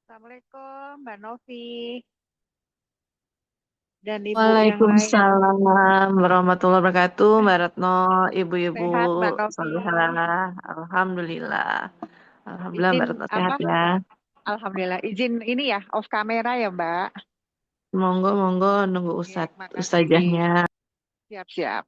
Assalamualaikum, Mbak Novi dan Ibu yang lain. Waalaikumsalam warahmatullahi wabarakatuh, Mbak Retno, ibu-ibu Sehat, Mbak Novi. salihah. Alhamdulillah. Alhamdulillah Izin Mbak Retno sehat apa? ya. Alhamdulillah. Izin ini ya, off kamera ya, Mbak. Monggo, monggo nunggu Ya, ustazahnya. makasih. Siap-siap.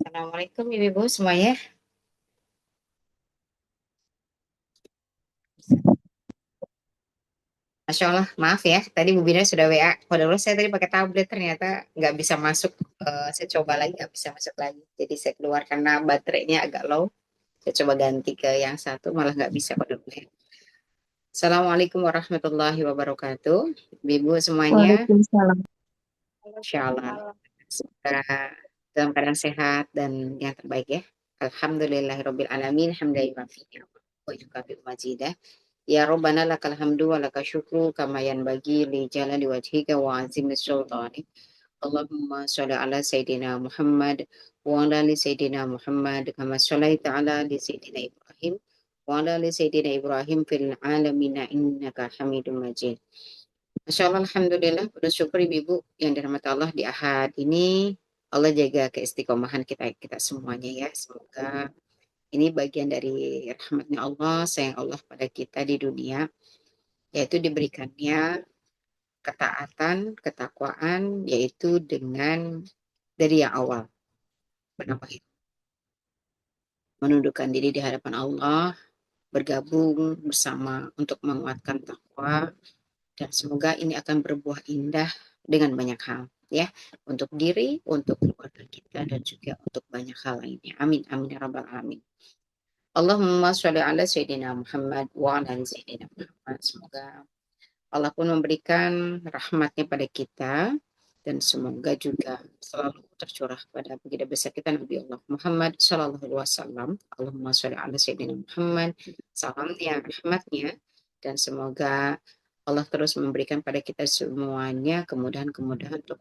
Assalamualaikum Ibu-ibu semuanya. Masya Allah, maaf ya, tadi Bu Bina sudah WA. Padahal saya tadi pakai tablet, ternyata nggak bisa masuk. Saya coba lagi, nggak bisa masuk lagi. Jadi saya keluar karena baterainya agak low. Saya coba ganti ke yang satu, malah nggak bisa. Padahal. Assalamualaikum warahmatullahi wabarakatuh. Ibu semuanya, Waalaikumsalam. Insya Allah. Semoga dalam keadaan sehat dan yang terbaik ya. Alhamdulillahirabbil alamin, hamdan yuwafiqu wa yukafi'u majidah. Ya Rabbana lakal hamdu wa lakal syukru kama yanbaghi li jalali wajhika wa azimi sultanik. Allahumma sholli ala sayyidina Muhammad wa ala ali sayyidina Muhammad kama sholaita ala ali sayyidina Ibrahim wa ala ali sayyidina Ibrahim fil alamin innaka Hamidum Majid. Masya Allah, Alhamdulillah, bersyukur Ibu yang dirahmati Allah di Ahad ini. Allah jaga keistiqomahan kita semuanya ya. Semoga ini bagian dari rahmatnya Allah, sayang Allah pada kita di dunia, yaitu diberikannya ketaatan, ketakwaan, yaitu dengan dari yang awal. Kenapa itu? Menundukkan diri di hadapan Allah, bergabung bersama untuk menguatkan takwa, dan semoga ini akan berbuah indah dengan banyak hal ya, untuk diri, untuk keluarga kita, dan juga untuk banyak hal lainnya. Amin amin ya rabbal alamin. Allahumma sholli ala sayyidina Muhammad wa ala ali sayyidina Muhammad. Semoga Allah pun memberikan rahmatnya pada kita, dan semoga juga selalu tercurah pada baginda besar kita Nabi Allah Muhammad Sallallahu Alaihi Wasallam. Allahumma sholli ala sayyidina Muhammad. Salamnya, rahmatnya, dan semoga Allah terus memberikan pada kita semuanya kemudahan-kemudahan untuk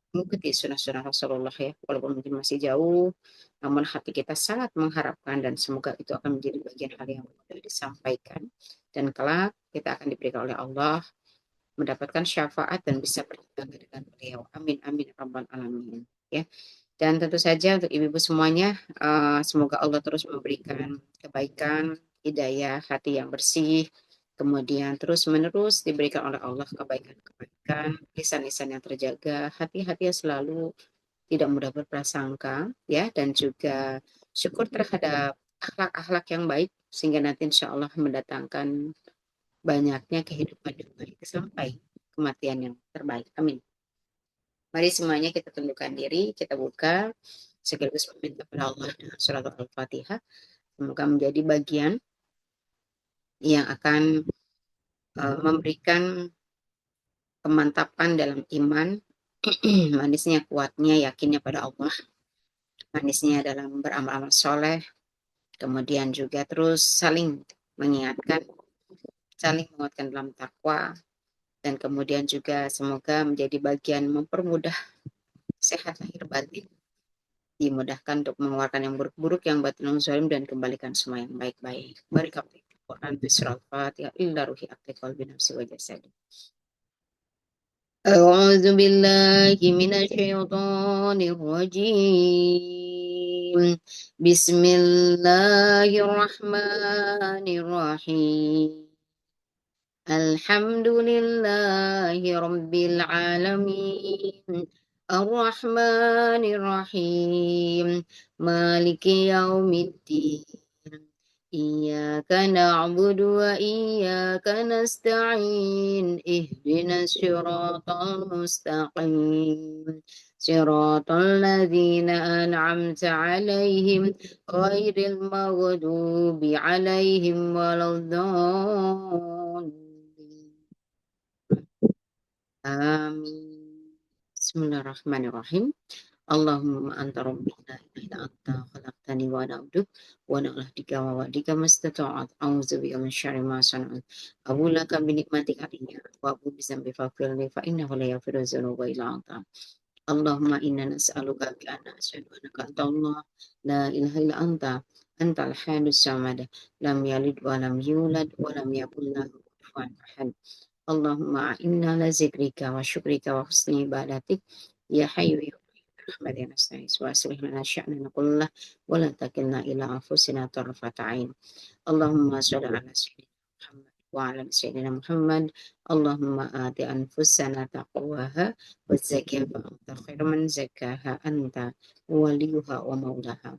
mengikuti sunnah-sunnah Rasulullah ya, walaupun mungkin masih jauh, namun hati kita sangat mengharapkan, dan semoga itu akan menjadi bagian hal yang mudah disampaikan, dan kelak kita akan diberikan oleh Allah mendapatkan syafaat dan bisa bertangga dengan beliau. Amin amin rabbal alamin ya. Dan tentu saja untuk ibu-ibu semuanya, semoga Allah terus memberikan kebaikan, hidayah, hati yang bersih, kemudian terus-menerus diberikan oleh Allah kebaikan-kebaikan, lisan-lisan yang terjaga, hati-hati yang selalu tidak mudah berprasangka, ya, dan juga syukur terhadap akhlak-akhlak yang baik, sehingga nanti insya Allah mendatangkan banyaknya kehidupan yang baik sampai kematian yang terbaik. Amin. Mari semuanya kita tundukkan diri, kita buka sekaligus meminta kepada Allah dengan surat Al-Fatihah. Semoga menjadi bagian yang akan memberikan kemantapan dalam iman, manisnya, kuatnya, yakinnya pada Allah, manisnya dalam beramal-amal soleh, kemudian juga terus saling mengingatkan, saling menguatkan dalam takwa, dan kemudian juga semoga menjadi bagian mempermudah sehat lahir batin, dimudahkan untuk mengeluarkan yang buruk-buruk, yang batin yang zalim, dan kembalikan semua yang baik-baik. Barakatul Quran bisral Fatihah illa ruhi akli qalbi nafsi wa jasadi. A'udzu billahi minasyaitonir rajim. Bismillahirrahmanirrahim. Alhamdulillahi rabbil alamin. Ar-Rahmanir-Rahim. Maliki yaumiddin. Iyyaka na'budu wa iyyaka nasta'in. Ihdinas siratal mustaqim. Siratal ladzina an'amta 'alaihim ghairil maghdubi 'alaihim waladdallin. Amin. Bismillahirrahmanirrahim. Allahumma anta rabbina ila anta khalaqtani wa ana abduk wa ana ahdika wa wadika mastata'at a'udzu bika min syarri ma sana'at abu laka bi nikmatika alayya wa abu bi dzambi faghfirli fa innahu la yaghfiru dzunuba illa anta. Allahumma inna nas'aluka bi anna asyhadu annaka anta Allah la ilaha illa anta antal hadus samad lam yalid wa lam yulad wa lam yakul lahu kufuwan ahad. Allahumma inna la zikrika wa syukrika wa husni ibadatik ya hayyu ya rahmati nasta'in wa aslih lana sya'nana kullah wa la takilna ila anfusina tarfata ain. Allahumma shalli ala sayyidina Muhammad وعلى سيدنا محمد. اللهم آت أنفسنا تقواها وزكها فأنت خير من زكاها أنت وليها ومولاها.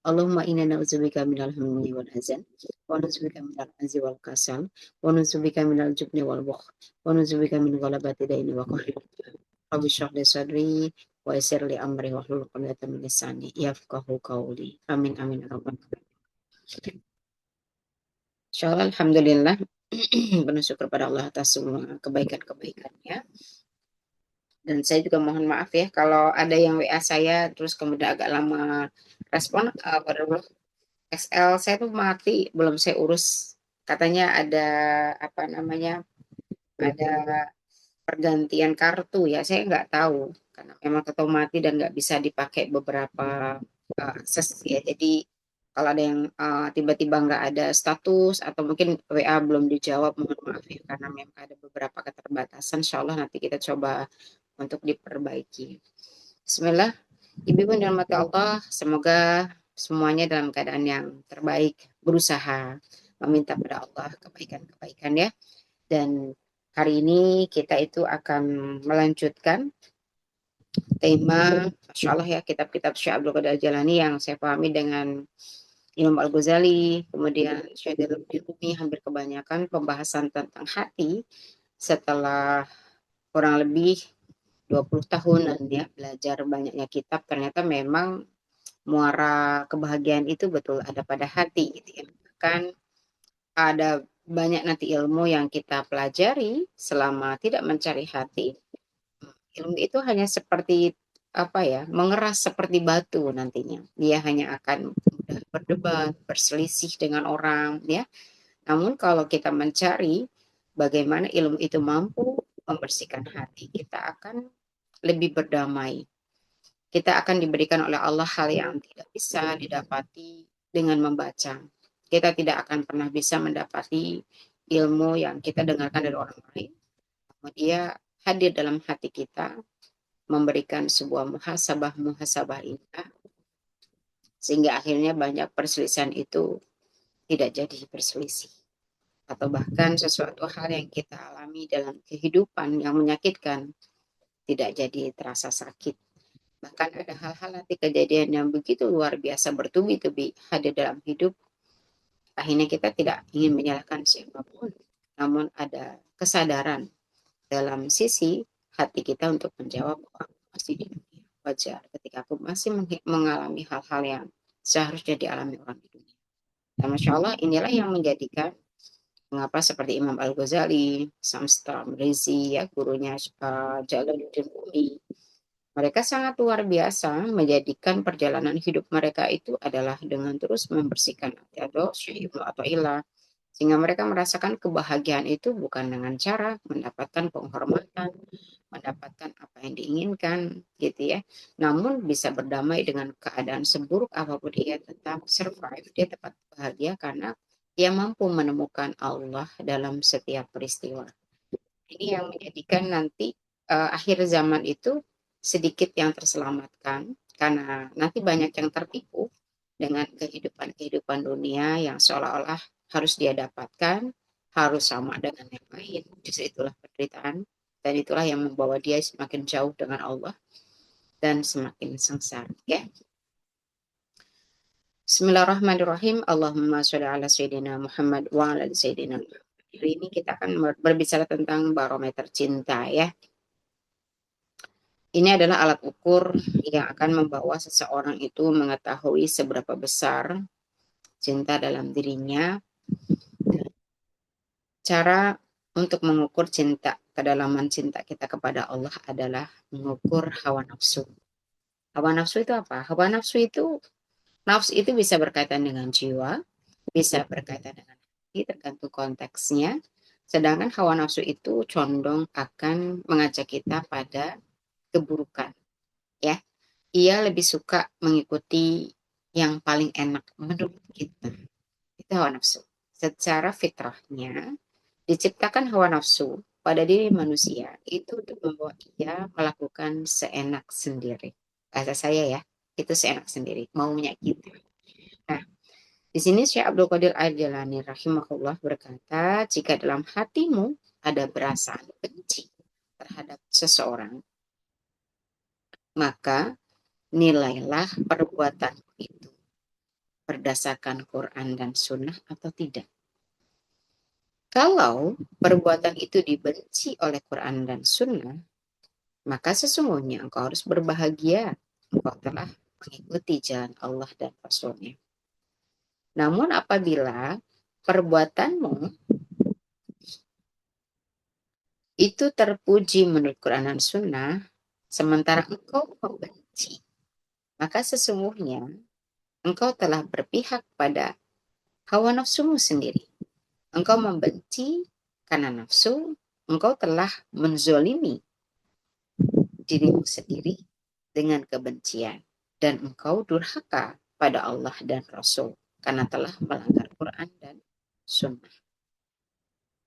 اللهم إنا نعوذ بك من الهم والحزن ونعوذ بك من العجز والكسل ونعوذ بك من الجبن والبخل ونعوذ بك من غلبة الدين وقهر الرجال. رب اشرح لي صدري ويسر لي أمري واحلل عقدة من لساني يفقهوا قولي. Amin amin ya rabbal alamin. Insyaallah, alhamdulillah. Bersyukur pada Allah atas semua kebaikan-kebaikannya. Dan saya juga mohon maaf ya kalau ada yang WA saya terus kemudian agak lama respon. Pada XL saya tuh mati, belum saya urus. Katanya ada apa namanya, ada pergantian kartu ya. Saya nggak tahu karena memang ketemu mati dan nggak bisa dipakai beberapa akses ya. Jadi kalau ada yang tiba-tiba nggak ada status atau mungkin WA belum dijawab, mohon maaf ya karena memang ada beberapa keterbatasan. Insya Allah nanti kita coba untuk diperbaiki. Bismillah. Ibu-ibu dan mata Allah, semoga semuanya dalam keadaan yang terbaik, berusaha meminta pada Allah kebaikan-kebaikan ya. Dan hari ini kita itu akan melanjutkan tema, Masya Allah ya, kitab-kitab Syekh Abdul Qadir Jalani yang saya pahami dengan Imam Al-Ghazali, kemudian Syekh Jalaluddin Rumi, hampir kebanyakan pembahasan tentang hati setelah kurang lebih 20 tahunan ya belajar banyaknya kitab, ternyata memang muara kebahagiaan itu betul ada pada hati gitu ya. Kan ada banyak nanti ilmu yang kita pelajari selama tidak mencari hati. Ilmu itu hanya seperti apa ya, mengeras seperti batu nantinya. Dia hanya akan mudah berdebat, berselisih dengan orang ya. Namun kalau kita mencari bagaimana ilmu itu mampu membersihkan hati, kita akan lebih berdamai. Kita akan diberikan oleh Allah hal yang tidak bisa didapati dengan membaca. Kita tidak akan pernah bisa mendapati ilmu yang kita dengarkan dari orang lain. Dia hadir dalam hati kita, memberikan sebuah muhasabah indah, sehingga akhirnya banyak perselisihan itu tidak jadi perselisih. Atau bahkan sesuatu hal yang kita alami dalam kehidupan yang menyakitkan, tidak jadi terasa sakit. Bahkan ada hal-hal nanti kejadian yang begitu luar biasa bertubi-tubi hadir dalam hidup. Akhirnya kita tidak ingin menyalahkan siapapun, namun ada kesadaran dalam sisi hati kita untuk menjawab, aku masih di dunia. Wajar ketika aku masih mengalami hal-hal yang seharusnya dialami orang di dunia. Dan Masya Allah, inilah yang menjadikan mengapa seperti Imam Al-Ghazali, Samstra Rizi, ya, gurunya Jalaluddin Rumi, mereka sangat luar biasa menjadikan perjalanan hidup mereka itu adalah dengan terus membersihkan hati atau syai'u atau ilah. Sehingga mereka merasakan kebahagiaan itu bukan dengan cara mendapatkan penghormatan, mendapatkan apa yang diinginkan gitu ya. Namun bisa berdamai dengan keadaan seburuk apapun, dia tetap survive, dia tetap bahagia karena dia mampu menemukan Allah dalam setiap peristiwa. Ini yang menjadikan nanti akhir zaman itu sedikit yang terselamatkan karena nanti banyak yang tertipu dengan kehidupan dunia yang seolah-olah harus dia dapatkan, harus sama dengan yang lain. Justru itulah penderitaan dan itulah yang membawa dia semakin jauh dengan Allah dan semakin sengsara ya. Bismillahirrahmanirrahim. Allahumma sholli ala sayyidina Muhammad wa ala sayyidina Muhammad. Hari ini kita akan berbicara tentang barometer cinta ya. Ini adalah alat ukur yang akan membawa seseorang itu mengetahui seberapa besar cinta dalam dirinya. Cara untuk mengukur cinta, kedalaman cinta kita kepada Allah adalah mengukur hawa nafsu. Hawa nafsu itu apa? Hawa nafsu itu bisa berkaitan dengan jiwa, bisa berkaitan dengan hati, tergantung konteksnya. Sedangkan hawa nafsu itu condong akan mengajak kita pada keburukan. Ya, ia lebih suka mengikuti yang paling enak menurut kita. Itu hawa nafsu. Secara fitrahnya diciptakan hawa nafsu pada diri manusia itu untuk membawa ia melakukan seenak sendiri. Bahasa saya ya, itu seenak sendiri, maunya kita. Nah, Di sini Syekh Abdul Qadir Al-Jilani rahimahullah berkata, jika dalam hatimu ada perasaan benci terhadap seseorang, maka nilailah perbuatan itu berdasarkan Quran dan Sunnah atau tidak. Kalau perbuatan itu dibenci oleh Quran dan Sunnah, maka sesungguhnya engkau harus berbahagia. Engkau telah mengikuti jalan Allah dan Rasul-Nya. Namun apabila perbuatanmu itu terpuji menurut Quran dan Sunnah, sementara engkau membenci, maka sesungguhnya engkau telah berpihak pada hawa nafsumu sendiri. Engkau membenci karena nafsu, engkau telah menzolimi dirimu sendiri dengan kebencian. Dan engkau durhaka pada Allah dan Rasul karena telah melanggar Quran dan Sunnah.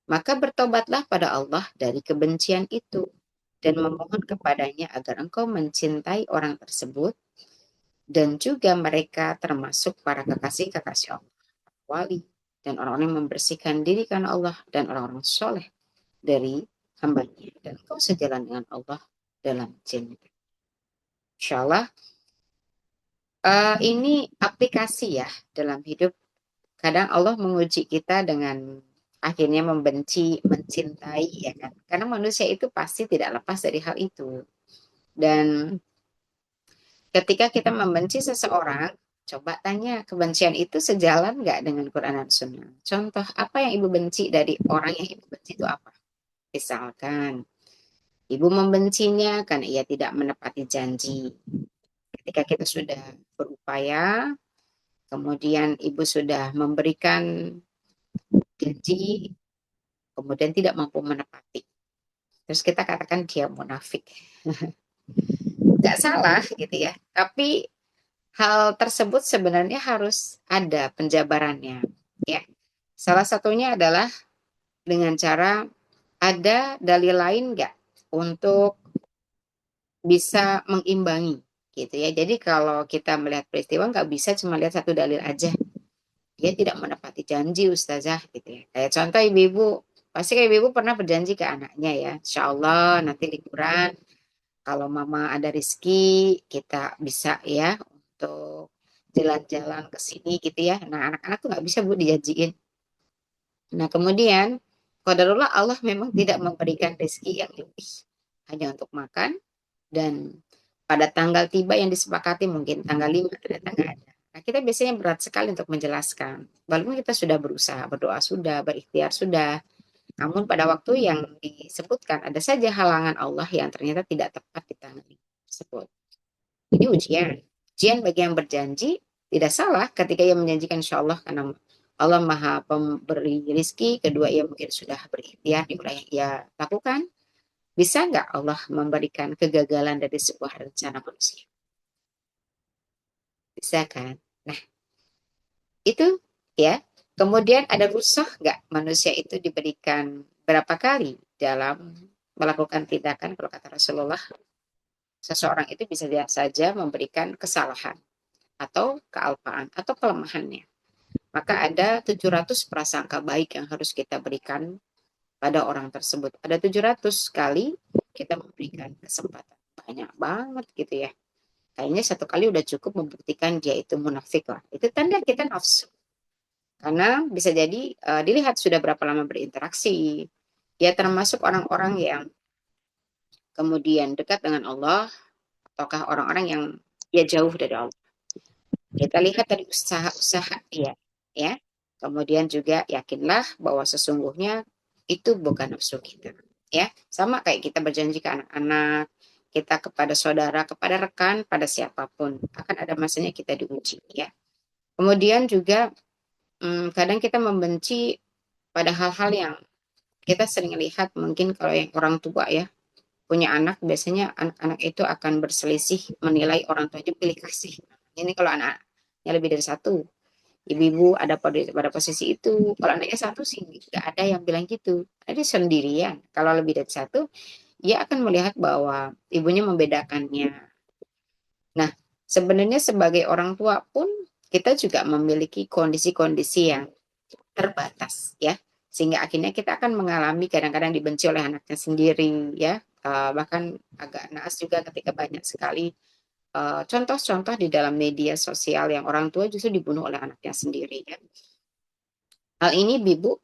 Maka bertobatlah pada Allah dari kebencian itu dan memohon kepadanya agar engkau mencintai orang tersebut dan juga mereka termasuk para kekasih-kekasih Allah, wali, dan orang-orang yang membersihkan diri karena Allah dan orang-orang soleh dari hambanya. Dan engkau sejalan dengan Allah dalam cinta. Insya Allah ini aplikasi ya dalam hidup. Kadang Allah menguji kita dengan akhirnya membenci, mencintai, ya kan? Karena manusia itu pasti tidak lepas dari hal itu. Dan ketika kita membenci seseorang, coba tanya, kebencian itu sejalan nggak dengan Quran dan Sunnah? Contoh, apa yang ibu benci dari orang yang ibu benci itu apa? Misalkan, ibu membencinya karena ia tidak menepati janji. Ketika kita sudah berupaya, kemudian ibu sudah memberikan janji, kemudian tidak mampu menepati. Terus kita katakan dia munafik. Nggak salah gitu ya. Tapi hal tersebut sebenarnya harus ada penjabarannya. Ya. Salah satunya adalah dengan cara ada dalil lain nggak untuk bisa mengimbangi gitu ya. Jadi kalau kita melihat peristiwa nggak bisa cuma lihat satu dalil aja. Dia tidak menepati janji ustazah gitu ya. Kayak contoh ibu-ibu, pasti kayak ibu-ibu pernah berjanji ke anaknya ya, insya Allah nanti liburan kalau mama ada rezeki kita bisa ya untuk jalan-jalan ke sini gitu ya. Nah anak-anak tuh nggak bisa bu dijanjiin. Nah kemudian qadarullah Allah memang tidak memberikan rezeki yang lebih hanya untuk makan dan pada tanggal tiba yang disepakati mungkin tanggal 5 ternyata nggak ada. Nah, kita biasanya berat sekali untuk menjelaskan. Walaupun kita sudah berusaha, berdoa sudah, berikhtiar sudah. Namun pada waktu yang disebutkan ada saja halangan Allah yang ternyata tidak tepat di tangan tersebut. Ini ujian. Ujian bagi yang berjanji tidak salah ketika ia menjanjikan insya Allah karena Allah maha pemberi rizki. Kedua ia mungkin sudah berikhtiar di wilayah yang ia lakukan. Bisa nggak Allah memberikan kegagalan dari sebuah rencana manusia? Bisa kan? Nah, itu ya. Kemudian ada rusuh nggak manusia itu diberikan berapa kali dalam melakukan tindakan kalau kata Rasulullah, seseorang itu bisa saja memberikan kesalahan atau kealpaan atau kelemahannya. Maka ada 700 prasangka baik yang harus kita berikan pada orang tersebut. Ada 700 kali kita memberikan kesempatan. Banyak banget gitu ya. Kayaknya satu kali udah cukup membuktikan dia itu munafik lah. Itu tanda kita nafsu. Karena bisa jadi dilihat sudah berapa lama berinteraksi. Dia termasuk orang-orang yang kemudian dekat dengan Allah, ataukah orang-orang yang dia jauh dari Allah. Kita lihat dari usaha-usaha dia, ya. Kemudian juga yakinlah bahwa sesungguhnya itu bukan nafsu kita, ya. Sama kayak kita berjanji ke anak-anak, kita kepada saudara, kepada rekan, pada siapapun akan ada masanya kita diuji, ya. Kemudian juga kadang kita membenci pada hal-hal yang kita sering lihat mungkin kalau yang orang tua ya punya anak biasanya anak-anak itu akan berselisih menilai orang tuanya pilih kasih. Ini kalau anaknya lebih dari satu, ibu-ibu ada pada posisi itu. Kalau anaknya satu sih nggak ada yang bilang gitu. Ada sendirian. Kalau lebih dari satu, dia akan melihat bahwa ibunya membedakannya. Nah, sebenarnya sebagai orang tua pun kita juga memiliki kondisi-kondisi yang terbatas ya, sehingga akhirnya kita akan mengalami kadang-kadang dibenci oleh anaknya sendiri ya. Bahkan agak naas juga ketika banyak sekali contoh-contoh di dalam media sosial yang orang tua justru dibunuh oleh anaknya sendiri ya. Hal ini Bibu,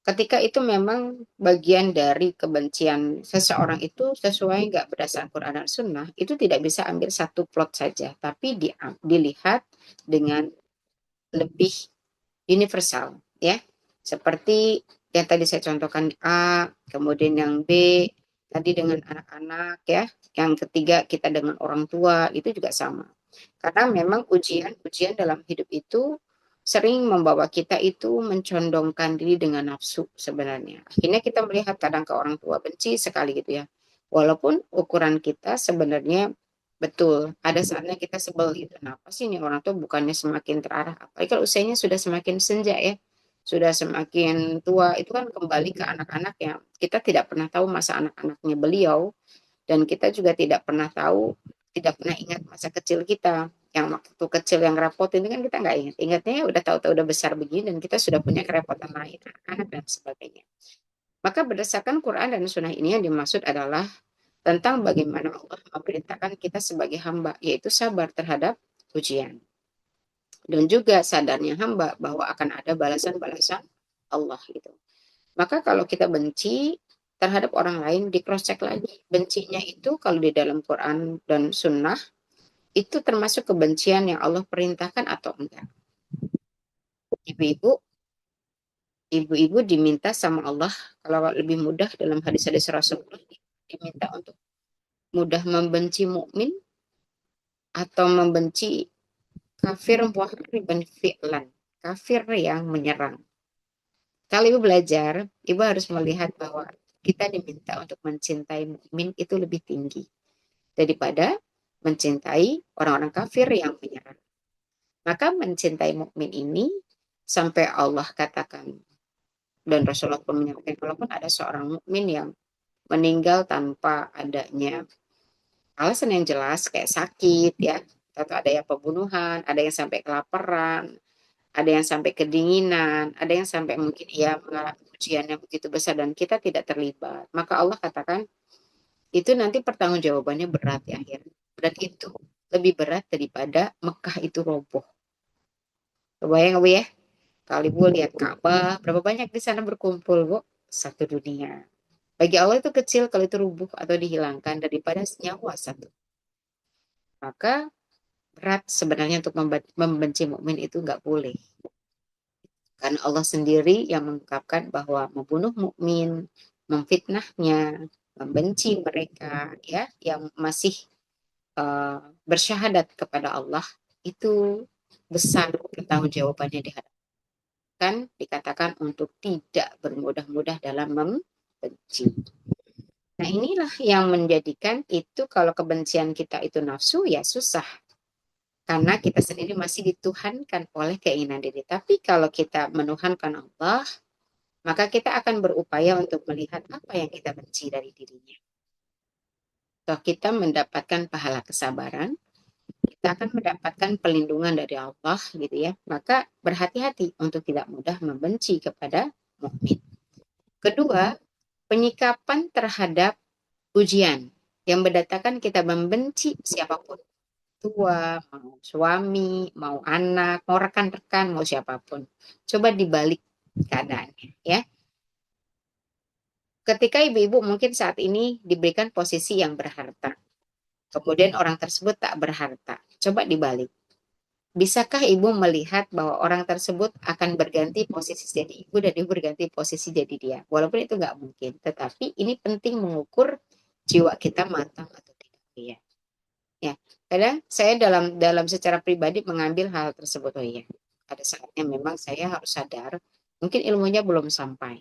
ketika itu memang bagian dari kebencian seseorang itu sesuai nggak berdasarkan Quran dan Sunnah, itu tidak bisa ambil satu plot saja, tapi dilihat dengan lebih universal ya, seperti yang tadi saya contohkan A, kemudian yang B tadi dengan anak-anak ya, yang ketiga kita dengan orang tua, itu juga sama. Karena memang ujian-ujian dalam hidup itu sering membawa kita itu mencondongkan diri dengan nafsu sebenarnya. Akhirnya kita melihat kadang ke orang tua benci sekali gitu ya. Walaupun ukuran kita sebenarnya betul, ada saatnya kita sebel gitu. Kenapa sih ini orang tua bukannya semakin terarah? Apalagi kalau usianya sudah semakin senja ya, sudah semakin tua, itu kan kembali ke anak-anak yang kita tidak pernah tahu masa anak-anaknya beliau, dan kita juga tidak pernah tahu, tidak pernah ingat masa kecil kita. Yang waktu kecil yang repot itu kan kita nggak ingat. Ingatnya udah tahu-tahu udah besar begini dan kita sudah punya kerepotan lain, anak dan sebagainya. Maka berdasarkan Quran dan Sunnah ini yang dimaksud adalah tentang bagaimana Allah memerintahkan kita sebagai hamba, yaitu sabar terhadap ujian. Dan juga sadarnya hamba bahwa akan ada balasan-balasan Allah gitu. Maka kalau kita benci terhadap orang lain, di cross check lagi. Bencinya itu kalau di dalam Quran dan Sunnah, itu termasuk kebencian yang Allah perintahkan atau enggak. Ibu-ibu, ibu-ibu diminta sama Allah, kalau lebih mudah dalam hadis-hadis Rasulullah, diminta untuk mudah membenci mukmin atau membenci kafir muhariban fi'lan, kafir yang menyerang. Kalau ibu belajar, ibu harus melihat bahwa kita diminta untuk mencintai mukmin itu lebih tinggi daripada mencintai orang-orang kafir yang menyerang. Maka mencintai mukmin ini sampai Allah katakan, dan Rasulullah pun menyampaikan, walaupun ada seorang mukmin yang meninggal tanpa adanya alasan yang jelas kayak sakit ya, atau ada yang pembunuhan, ada yang sampai kelaparan, ada yang sampai kedinginan, ada yang sampai mungkin ia mengalami ujian yang begitu besar dan kita tidak terlibat. Maka Allah katakan itu nanti pertanggungjawabannya berat ya akhirnya. Berat itu lebih berat daripada Mekah itu roboh. Kebayang Bu ya? Kalau Ibu lihat Ka'bah, berapa banyak di sana berkumpul Bu? Satu dunia. Bagi Allah itu kecil kalau itu rubuh atau dihilangkan daripada nyawa satu. Maka berat sebenarnya untuk membenci mukmin itu nggak boleh. Karena Allah sendiri yang mengungkapkan bahwa membunuh mukmin, memfitnahnya, membenci mereka ya yang masih bersyahadat kepada Allah, itu besar pertanggungjawabannya dihadapkan, dikatakan untuk tidak bermudah-mudah dalam membenci. Nah inilah yang menjadikan itu kalau kebencian kita itu nafsu ya susah. Karena kita sendiri masih dituhankan oleh keinginan diri. Tapi kalau kita menuhankan Allah, maka kita akan berupaya untuk melihat apa yang kita benci dari dirinya. Toh kita mendapatkan pahala kesabaran, kita akan mendapatkan perlindungan dari Allah gitu ya. Maka berhati-hati untuk tidak mudah membenci kepada mukmin. Kedua, penyikapan terhadap ujian yang mendatangkan kita membenci siapapun. Tua, mau suami, mau anak, mau rekan-rekan, mau siapapun. Coba dibalik keadaannya ya. Ketika ibu-ibu mungkin saat ini diberikan posisi yang berharta, kemudian orang tersebut tak berharta. Coba dibalik. Bisakah ibu melihat bahwa orang tersebut akan berganti posisi jadi ibu dan ibu berganti posisi jadi dia? Walaupun itu nggak mungkin, tetapi ini penting mengukur jiwa kita matang atau tidak. Ya. Ya, kadang saya dalam secara pribadi mengambil hal tersebut. Oh iya, ada saatnya memang saya harus sadar, mungkin ilmunya belum sampai.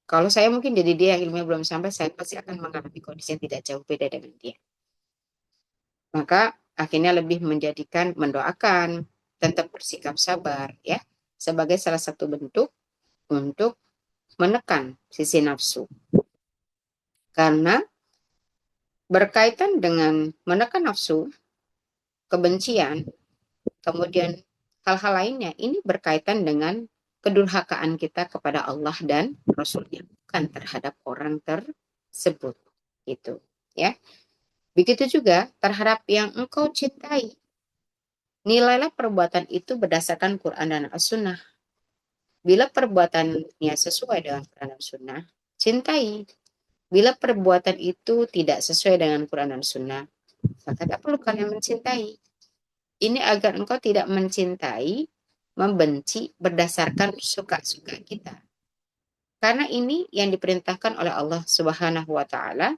Kalau saya mungkin jadi dia yang ilmunya belum sampai, saya pasti akan mengalami kondisi yang tidak jauh beda dengan dia. Maka akhirnya lebih menjadikan mendoakan, tetap bersikap sabar ya, sebagai salah satu bentuk untuk menekan sisi nafsu. Karena berkaitan dengan menekan nafsu, kebencian, kemudian hal-hal lainnya. Ini berkaitan dengan kedurhakaan kita kepada Allah dan Rasulnya, bukan terhadap orang tersebut. Gitu, ya. Begitu juga terhadap yang engkau cintai. Nilailah perbuatan itu berdasarkan Quran dan As-Sunnah. Bila perbuatannya sesuai dengan Quran dan Sunnah, cintai. Bila perbuatan itu tidak sesuai dengan Quran dan Sunnah, maka tak perlu kalian mencintai. Ini agar engkau tidak mencintai, membenci berdasarkan suka-suka kita. Karena ini yang diperintahkan oleh Allah Subhanahu wa taala.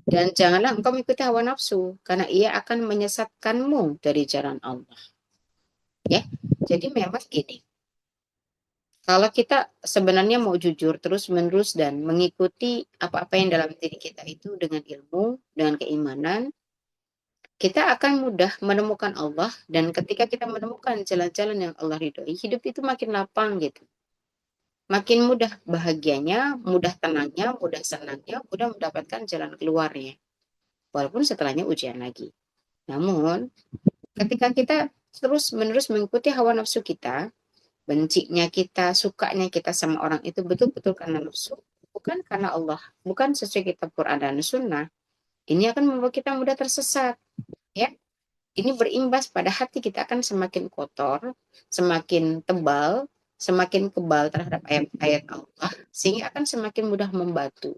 Dan janganlah engkau mengikuti hawa nafsu, karena ia akan menyesatkanmu dari jalan Allah. Ya, jadi memang gini. Kalau kita sebenarnya mau jujur terus-menerus dan mengikuti apa-apa yang dalam diri kita itu dengan ilmu, dengan keimanan, kita akan mudah menemukan Allah. Dan ketika kita menemukan jalan-jalan yang Allah ridhoi, hidup itu makin lapang gitu. Makin mudah bahagianya, mudah tenangnya, mudah senangnya, mudah mendapatkan jalan keluarnya. Walaupun setelahnya ujian lagi. Namun, ketika kita terus-menerus mengikuti hawa nafsu kita, bencinya kita, sukanya kita sama orang itu betul-betul karena nafsu, bukan karena Allah, bukan sesuai kitab Quran dan Sunnah. Ini akan membuat kita mudah tersesat, ya. Ini berimbas pada hati kita akan semakin kotor, semakin tebal, semakin kebal terhadap ayat-ayat Allah, sehingga akan semakin mudah membatu,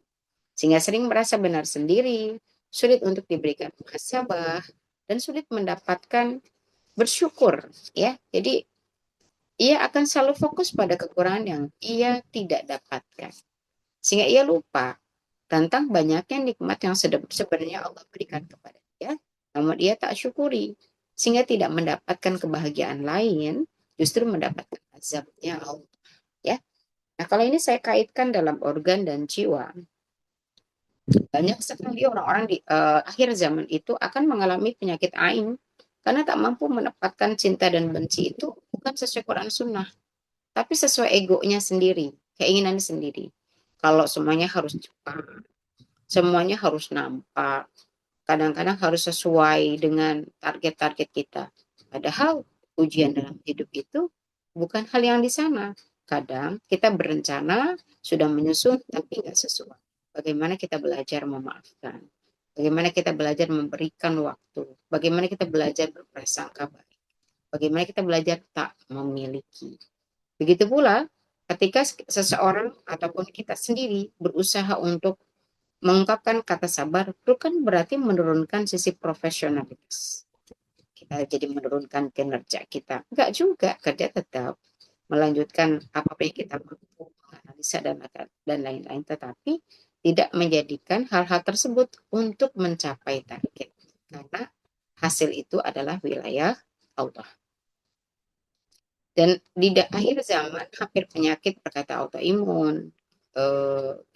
sehingga sering merasa benar sendiri, sulit untuk diberikan muhasabah, dan sulit mendapatkan bersyukur, ya. Jadi ia akan selalu fokus pada kekurangan yang ia tidak dapatkan. Sehingga ia lupa tentang banyaknya nikmat yang sebenarnya Allah berikan kepada dia, namun ia tak syukuri. Sehingga tidak mendapatkan kebahagiaan lain, justru mendapatkan azabnya Allah. Ya. Nah, kalau ini saya kaitkan dalam organ dan jiwa. Banyak sekali orang-orang di akhir zaman itu akan mengalami penyakit ain karena tak mampu menempatkan cinta dan benci itu bukan sesuai Quran Sunnah, tapi sesuai egonya sendiri, keinginannya sendiri. Kalau semuanya harus cepat, semuanya harus nampak, kadang-kadang harus sesuai dengan target-target kita. Padahal ujian dalam hidup itu bukan hal yang di sana. Kadang kita berencana, sudah menyusun, tapi nggak sesuai. Bagaimana kita belajar memaafkan? Bagaimana kita belajar memberikan waktu? Bagaimana kita belajar berprasangka baik? Bagaimana kita belajar tak memiliki? Begitu pula ketika seseorang ataupun kita sendiri berusaha untuk mengungkapkan kata sabar, itu kan berarti menurunkan sisi profesionalitas. Kita jadi menurunkan kinerja kita. Enggak juga, kerja tetap melanjutkan apa yang kita mampu, menganalisa dan lain-lain, tetapi tidak menjadikan hal-hal tersebut untuk mencapai target. Karena hasil itu adalah wilayah Allah. Dan di akhir zaman hampir penyakit berkata autoimun,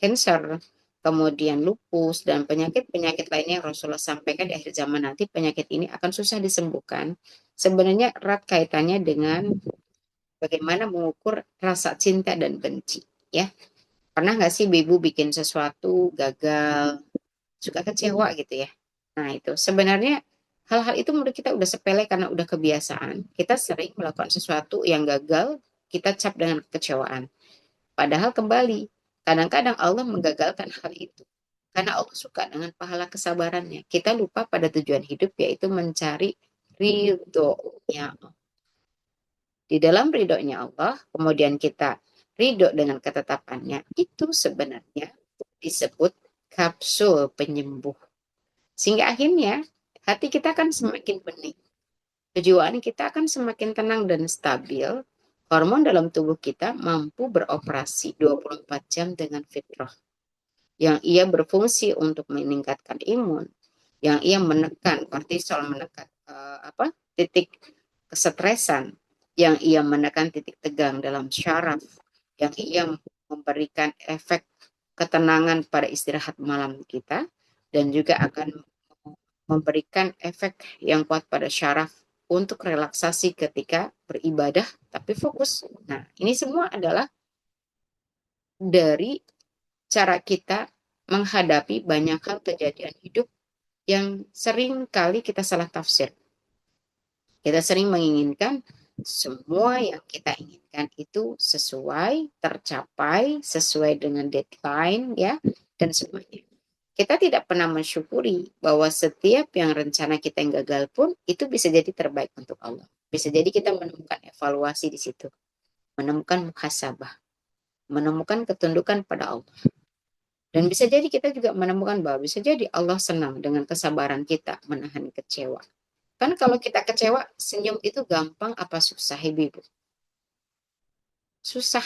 cancer, kemudian lupus, dan penyakit-penyakit lainnya yang Rasulullah sampaikan di akhir zaman nanti penyakit ini akan susah disembuhkan. Sebenarnya erat kaitannya dengan bagaimana mengukur rasa cinta dan benci. Ya, pernah nggak sih ibu bikin sesuatu gagal, suka kecewa gitu ya? Nah itu sebenarnya hal-hal itu menurut kita udah sepele karena udah kebiasaan. Kita sering melakukan sesuatu yang gagal, kita cap dengan kekecewaan. Padahal kembali, kadang-kadang Allah menggagalkan hal itu. Karena Allah suka dengan pahala kesabarannya. Kita lupa pada tujuan hidup, yaitu mencari ridhonya. Di dalam ridhonya Allah, kemudian kita ridho dengan ketetapannya, itu sebenarnya disebut kapsul penyembuh. Sehingga akhirnya hati kita akan semakin bening. Kejiwaan kita akan semakin tenang dan stabil. Hormon dalam tubuh kita mampu beroperasi 24 jam dengan fitrah. Yang ia berfungsi untuk meningkatkan imun, yang ia menekan kortisol, menekan titik kesetresan, yang ia menekan titik tegang dalam syaraf, yang ia memberikan efek ketenangan pada istirahat malam kita, dan juga akan memberikan efek yang kuat pada syaraf untuk relaksasi ketika beribadah tapi fokus. Nah, ini semua adalah dari cara kita menghadapi banyak hal kejadian hidup yang sering kali kita salah tafsir. Kita sering menginginkan semua yang kita inginkan itu sesuai, tercapai, sesuai dengan deadline ya, dan semuanya. Kita tidak pernah mensyukuri bahwa setiap yang rencana kita yang gagal pun itu bisa jadi terbaik untuk Allah. Bisa jadi kita menemukan evaluasi di situ, menemukan muhasabah, menemukan ketundukan pada Allah. Dan bisa jadi kita juga menemukan bahwa bisa jadi Allah senang dengan kesabaran kita menahan kecewa. Kan kalau kita kecewa, senyum itu gampang apa susah, Ibu? Susah.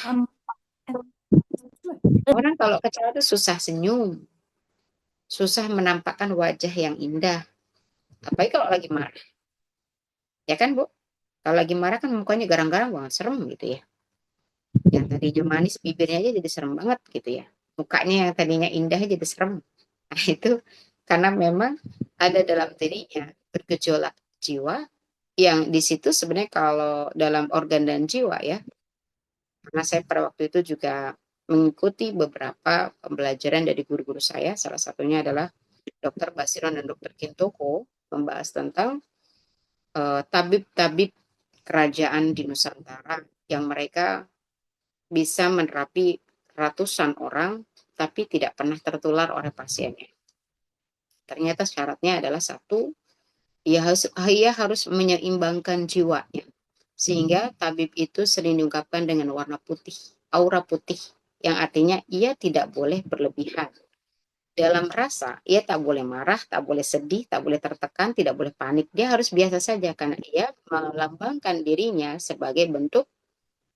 Orang kalau kecewa itu susah senyum, susah menampakkan wajah yang indah. Apalagi kalau lagi marah. Ya kan, Bu? Kalau lagi marah kan mukanya garang-garang banget, serem gitu ya. Yang tadinya manis, bibirnya aja jadi serem banget gitu ya. Mukanya yang tadinya indah jadi serem. Nah, itu karena memang ada dalam dirinya bergejolak jiwa yang di situ sebenarnya kalau dalam organ dan jiwa ya, karena saya pada waktu itu juga mengikuti beberapa pembelajaran dari guru-guru saya, salah satunya adalah Dr. Basiron dan Dr. Kintoko, membahas tentang tabib-tabib kerajaan di Nusantara yang mereka bisa menerapi ratusan orang tapi tidak pernah tertular oleh pasiennya. Ternyata syaratnya adalah satu, ia harus menyeimbangkan jiwanya. Sehingga tabib itu sering diungkapkan dengan warna putih, aura putih, yang artinya ia tidak boleh berlebihan. Dalam rasa, ia tak boleh marah, tak boleh sedih, tak boleh tertekan, tidak boleh panik. Dia harus biasa saja karena ia melambangkan dirinya sebagai bentuk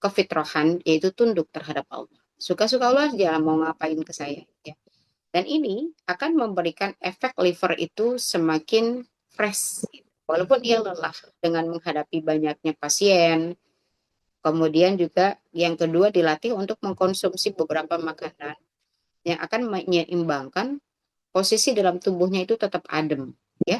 kefitrahan, yaitu tunduk terhadap Allah. Suka-suka Allah dia mau ngapain ke saya. Ya. Dan ini akan memberikan efek liver itu semakin fresh. Walaupun ia lelah dengan menghadapi banyaknya pasien, kemudian juga yang kedua dilatih untuk mengkonsumsi beberapa makanan yang akan menyeimbangkan posisi dalam tubuhnya itu tetap adem. Ya,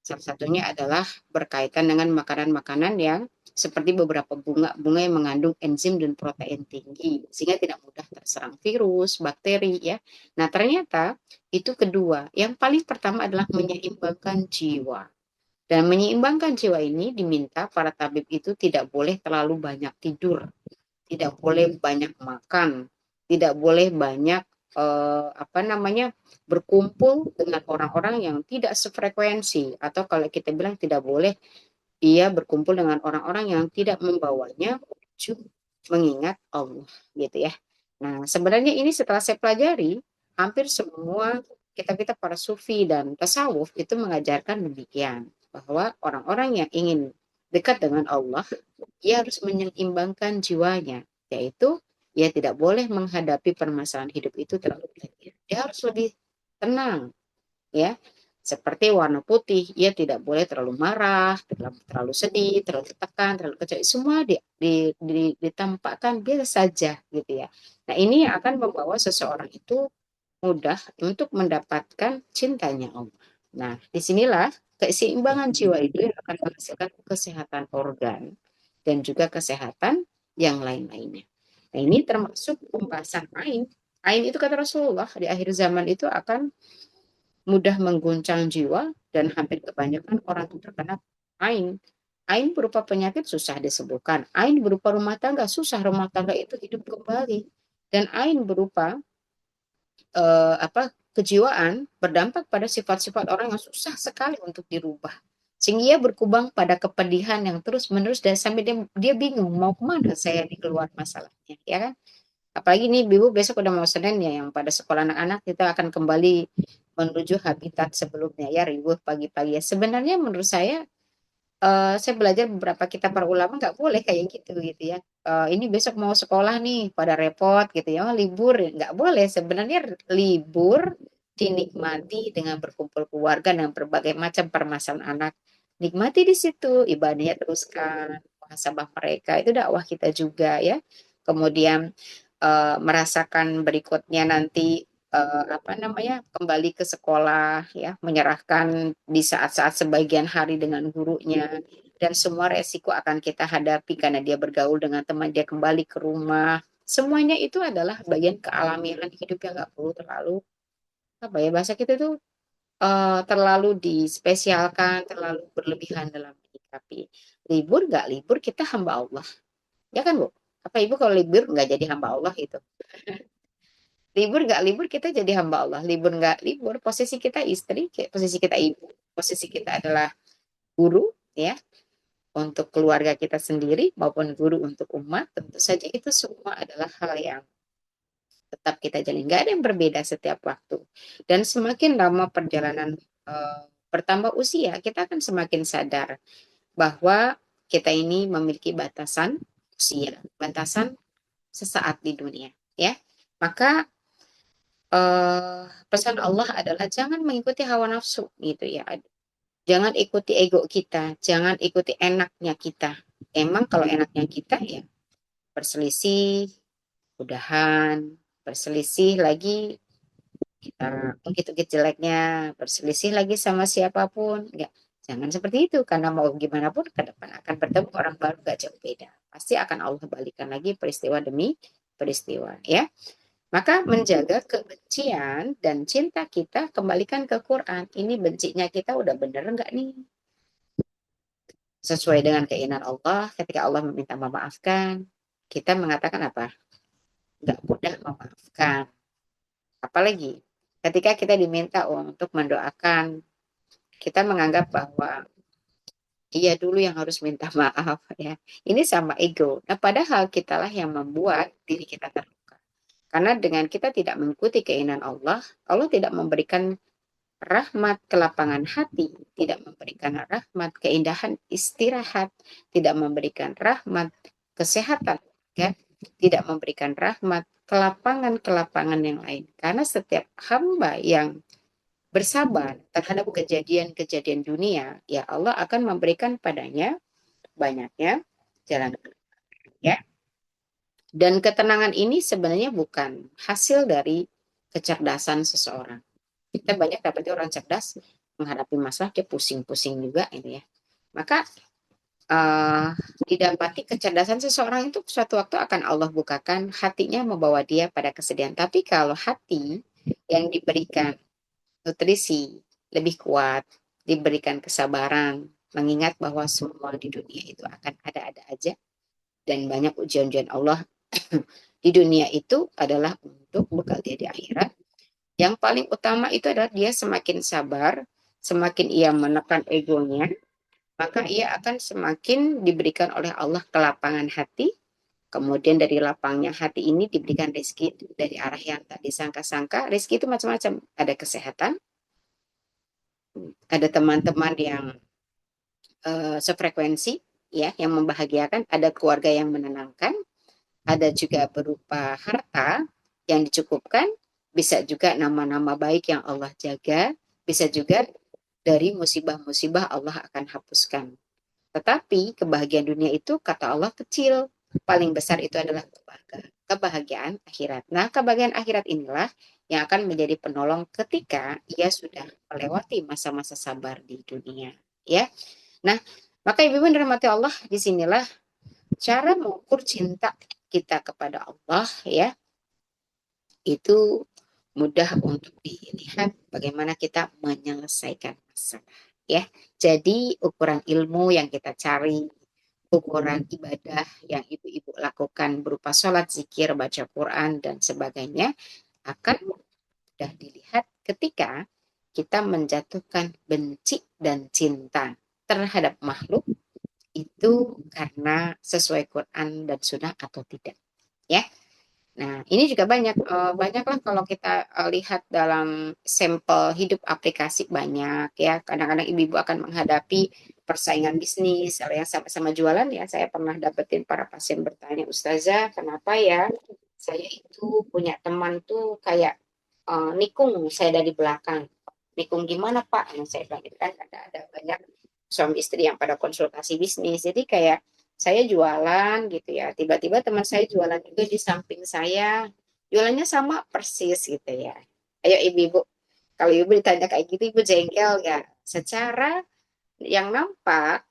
salah satunya adalah berkaitan dengan makanan-makanan yang seperti beberapa bunga-bunga yang mengandung enzim dan protein tinggi, sehingga tidak mudah terserang virus, bakteri ya. Nah, ternyata itu kedua. Yang paling pertama adalah menyeimbangkan jiwa. Dan menyeimbangkan jiwa ini diminta para tabib itu tidak boleh terlalu banyak tidur, tidak boleh banyak makan, tidak boleh banyak berkumpul dengan orang-orang yang tidak sefrekuensi, atau kalau kita bilang tidak boleh ia berkumpul dengan orang-orang yang tidak membawanya menuju mengingat Allah gitu ya. Nah, sebenarnya ini setelah saya pelajari, hampir semua kita para sufi dan tasawuf itu mengajarkan demikian, bahwa orang-orang yang ingin dekat dengan Allah, ia harus menyeimbangkan jiwanya, yaitu ia tidak boleh menghadapi permasalahan hidup itu terlalu banyak. Dia harus lebih tenang, ya. Seperti warna putih, ia tidak boleh terlalu marah, terlalu sedih, terlalu tertekan, terlalu kecewa. Semua ditampakkan biasa saja, gitu ya. Nah, ini akan membawa seseorang itu mudah untuk mendapatkan cintanya Allah. Nah, disinilah keseimbangan jiwa itu yang akan menghasilkan kesehatan organ dan juga kesehatan yang lain-lainnya. Nah, ini termasuk pembahasan ain. Ain itu kata Rasulullah di akhir zaman itu akan mudah mengguncang jiwa dan hampir kebanyakan orang yang terkena ain. Ain berupa penyakit susah disembuhkan. Ain berupa rumah tangga, susah rumah tangga itu hidup kembali. Dan ain berupa kejiwaan berdampak pada sifat-sifat orang yang susah sekali untuk dirubah. Sehingga ia berkubang pada kepedihan yang terus-menerus dan sampai dia bingung mau kemana saya dikeluar masalahnya, ya kan? Apalagi nih Ibu besok udah mau Senin ya, yang pada sekolah anak-anak kita akan kembali menuju habitat sebelumnya ya, ribuh pagi-pagi ya. Sebenarnya menurut saya belajar beberapa kitab para ulama nggak boleh kayak gitu ya. Ini besok mau sekolah nih pada repot gitu ya, libur nggak boleh. Sebenarnya libur dinikmati dengan berkumpul keluarga dengan berbagai macam permasalahan anak. Nikmati di situ, ibadahnya teruskan, muhasabah mereka itu dakwah kita juga ya. Kemudian merasakan berikutnya nanti kembali ke sekolah ya, menyerahkan di saat-saat sebagian hari dengan gurunya, dan semua resiko akan kita hadapi karena dia bergaul dengan teman, dia kembali ke rumah. Semuanya itu adalah bagian kealamian hidup yang nggak perlu terlalu bahasa kita tuh terlalu dispesialkan, terlalu berlebihan dalam menikah. Tapi libur nggak libur kita hamba Allah. Ya kan Bu? Apa Ibu kalau libur nggak jadi hamba Allah itu? Libur nggak libur kita jadi hamba Allah. Libur nggak libur posisi kita istri, posisi kita ibu, posisi kita adalah guru ya untuk keluarga kita sendiri maupun guru untuk umat. Tentu saja itu semua adalah hal yang tetap kita jalin. Nggak ada yang berbeda setiap waktu. Dan semakin lama perjalanan bertambah usia, kita akan semakin sadar bahwa kita ini memiliki batasan usia, batasan sesaat di dunia. Ya, maka pesan Allah adalah jangan mengikuti hawa nafsu gitu ya. Jangan ikuti ego kita, jangan ikuti enaknya kita. Emang kalau enaknya kita ya berselisih, udahan, berselisih lagi kita ungkit-ungkit jeleknya, berselisih lagi sama siapapun. Enggak, jangan seperti itu karena mau gimana pun ke depan akan bertemu orang baru gak jauh beda. Pasti akan Allah balikan lagi peristiwa demi peristiwa ya. Maka menjaga kebencian dan cinta kita kembalikan ke Quran. Ini bencinya kita udah bener nggak nih? Sesuai dengan keinginan Allah, ketika Allah meminta memaafkan, kita mengatakan apa? Nggak mudah memaafkan. Apalagi ketika kita diminta untuk mendoakan, kita menganggap bahwa iya dulu yang harus minta maaf ya. Ini sama ego. Nah, padahal kitalah yang membuat diri kita terluka. Karena dengan kita tidak mengikuti keinginan Allah, Allah tidak memberikan rahmat kelapangan hati, tidak memberikan rahmat keindahan istirahat, tidak memberikan rahmat kesehatan, ya, tidak memberikan rahmat kelapangan-kelapangan yang lain. Karena setiap hamba yang bersabar terhadap kejadian-kejadian dunia, ya Allah akan memberikan padanya banyaknya jalan ya. Dan ketenangan ini sebenarnya bukan hasil dari kecerdasan seseorang. Kita banyak dapati orang cerdas menghadapi masalah dia pusing-pusing juga ini ya. Maka didapati kecerdasan seseorang itu suatu waktu akan Allah bukakan hatinya membawa dia pada kesedihan. Tapi kalau hati yang diberikan nutrisi lebih kuat, diberikan kesabaran, mengingat bahwa semua di dunia itu akan ada-ada aja dan banyak ujian-ujian Allah di dunia itu adalah untuk bekal dia di akhirat. Yang paling utama itu adalah dia semakin sabar, semakin ia menekan egonya, maka ia akan semakin diberikan oleh Allah kelapangan hati. Kemudian dari lapangnya hati ini diberikan rezeki dari arah yang tak disangka-sangka. Rezeki itu macam-macam. Ada kesehatan, ada teman-teman yang sefrekuensi, ya, yang membahagiakan, ada keluarga yang menenangkan, ada juga berupa harta yang dicukupkan, bisa juga nama-nama baik yang Allah jaga, bisa juga dari musibah-musibah Allah akan hapuskan. Tetapi kebahagiaan dunia itu kata Allah kecil, paling besar itu adalah kebahagiaan akhirat. Nah, kebahagiaan akhirat inilah yang akan menjadi penolong ketika ia sudah melewati masa-masa sabar di dunia, ya. Nah, maka Ibu dirahmati Allah, disinilah cara mengukur cinta kita kepada Allah ya, itu mudah untuk dilihat bagaimana kita menyelesaikan masalah ya. Jadi ukuran ilmu yang kita cari, ukuran ibadah yang ibu-ibu lakukan berupa sholat, zikir, baca Quran dan sebagainya akan mudah dilihat ketika kita menjatuhkan benci dan cinta terhadap makhluk itu karena sesuai Quran dan Sunnah atau tidak ya. Nah, ini juga banyaklah kalau kita lihat dalam sampel hidup aplikasi banyak ya. Kadang-kadang ibu-ibu akan menghadapi persaingan bisnis, yang sama-sama jualan ya. Saya pernah dapetin para pasien bertanya, Ustazah, kenapa ya saya itu punya teman tuh kayak nikung saya dari belakang. Nikung gimana Pak? Nah, saya bilang itu kan ada banyak suami istri yang pada konsultasi bisnis. Jadi kayak saya jualan gitu ya, tiba-tiba teman saya jualan juga di samping saya, jualannya sama persis gitu ya. Ayo ibu-ibu, kalau ibu ditanya kayak gitu, ibu jengkel ya. Secara yang nampak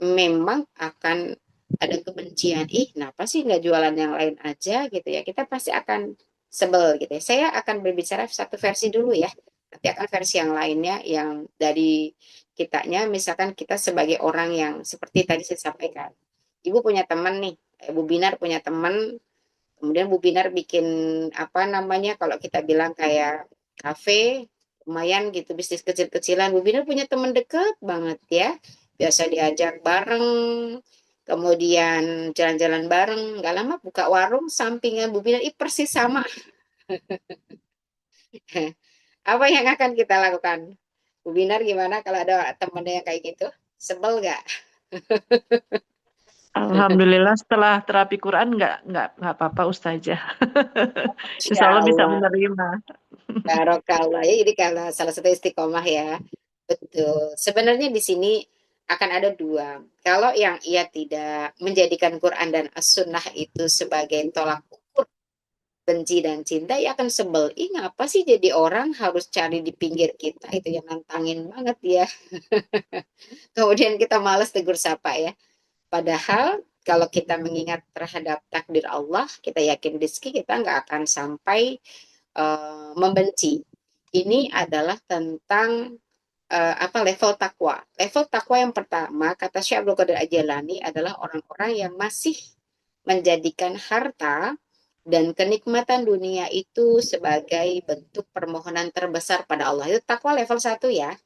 memang akan ada kebencian. Kenapa sih nggak jualan yang lain aja gitu ya? Kita pasti akan sebel gitu ya. Saya akan berbicara satu versi dulu ya. nanti akan versi yang lainnya yang dari kitanya, misalkan kita sebagai orang yang seperti tadi saya sampaikan. Ibu punya teman nih, Bu Binar punya teman, kemudian Bu Binar bikin apa namanya kalau kita bilang kayak kafe, lumayan gitu bisnis kecil-kecilan. Bu Binar punya teman deket banget ya, biasa diajak bareng, kemudian jalan-jalan bareng, nggak lama buka warung sampingan Bu Binar, persis sama. Apa yang akan kita lakukan? Bu Binar gimana kalau ada temennya yang kayak gitu? Sebel nggak? Alhamdulillah setelah terapi Quran nggak apa-apa Ustazah. Insya Insya Allah bisa Allah. menerima. Barokallah ya, jadi kalau salah satu istiqomah ya, betul. Sebenarnya di sini akan ada dua. Kalau yang ia tidak menjadikan Quran dan As-Sunnah itu sebagai tolak ukur benci dan cinta, ia akan sebel. Ih, ngapa sih jadi orang harus cari di pinggir kita? Itu yang nantangin banget ya. Kemudian kita males tegur sapa ya. Padahal kalau kita mengingat terhadap takdir Allah, kita yakin rezeki kita nggak akan sampai membenci. Ini adalah tentang apa level takwa. Level takwa yang pertama kata Syekh Abdul Qadir Ajalani adalah orang-orang yang masih menjadikan harta dan kenikmatan dunia itu sebagai bentuk permohonan terbesar pada Allah. Itu takwa level 1 ya.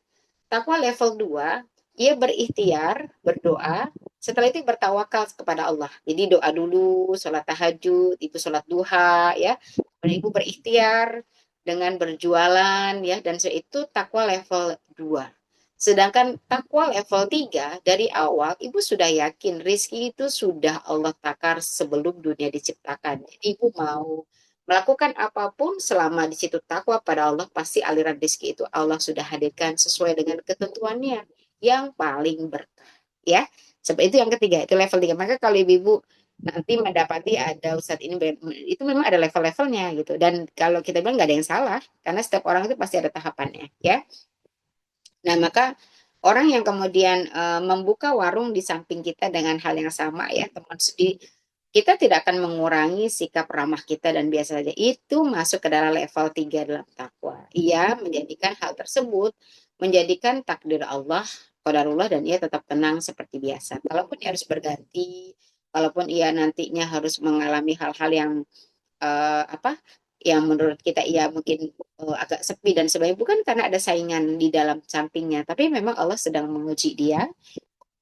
Takwa level 2, ia berikhtiar, berdoa, setelah itu bertawakal kepada Allah. Jadi doa dulu, sholat tahajud, ibu sholat duha, ya. Kemudian ibu berikhtiar dengan berjualan, ya. Dan itu takwa level 2. Sedangkan takwa level 3, dari awal ibu sudah yakin rizki itu sudah Allah takar sebelum dunia diciptakan. Jadi ibu mau melakukan apapun selama di situ takwa pada Allah, pasti aliran rezeki itu Allah sudah hadirkan sesuai dengan ketentuannya yang paling berkah ya. Seperti itu yang ketiga, itu level 3. Maka kalau ibu-ibu nanti mendapati ada Ustadz ini, itu memang ada level-levelnya gitu. Dan kalau kita bilang nggak ada yang salah, karena setiap orang itu pasti ada tahapannya ya. Nah, maka orang yang kemudian membuka warung di samping kita dengan hal yang sama ya, teman sedih, kita tidak akan mengurangi sikap ramah kita dan biasa saja. Itu masuk ke dalam level 3 dalam takwa. Ia menjadikan hal tersebut, menjadikan takdir Allah, qadarullah, dan ia tetap tenang seperti biasa. Kalaupun ia harus berganti, kalaupun ia nantinya harus mengalami hal-hal yang apa yang menurut kita ia mungkin agak sepi dan sebagainya, bukan karena ada saingan di dalam sampingnya, tapi memang Allah sedang menguji dia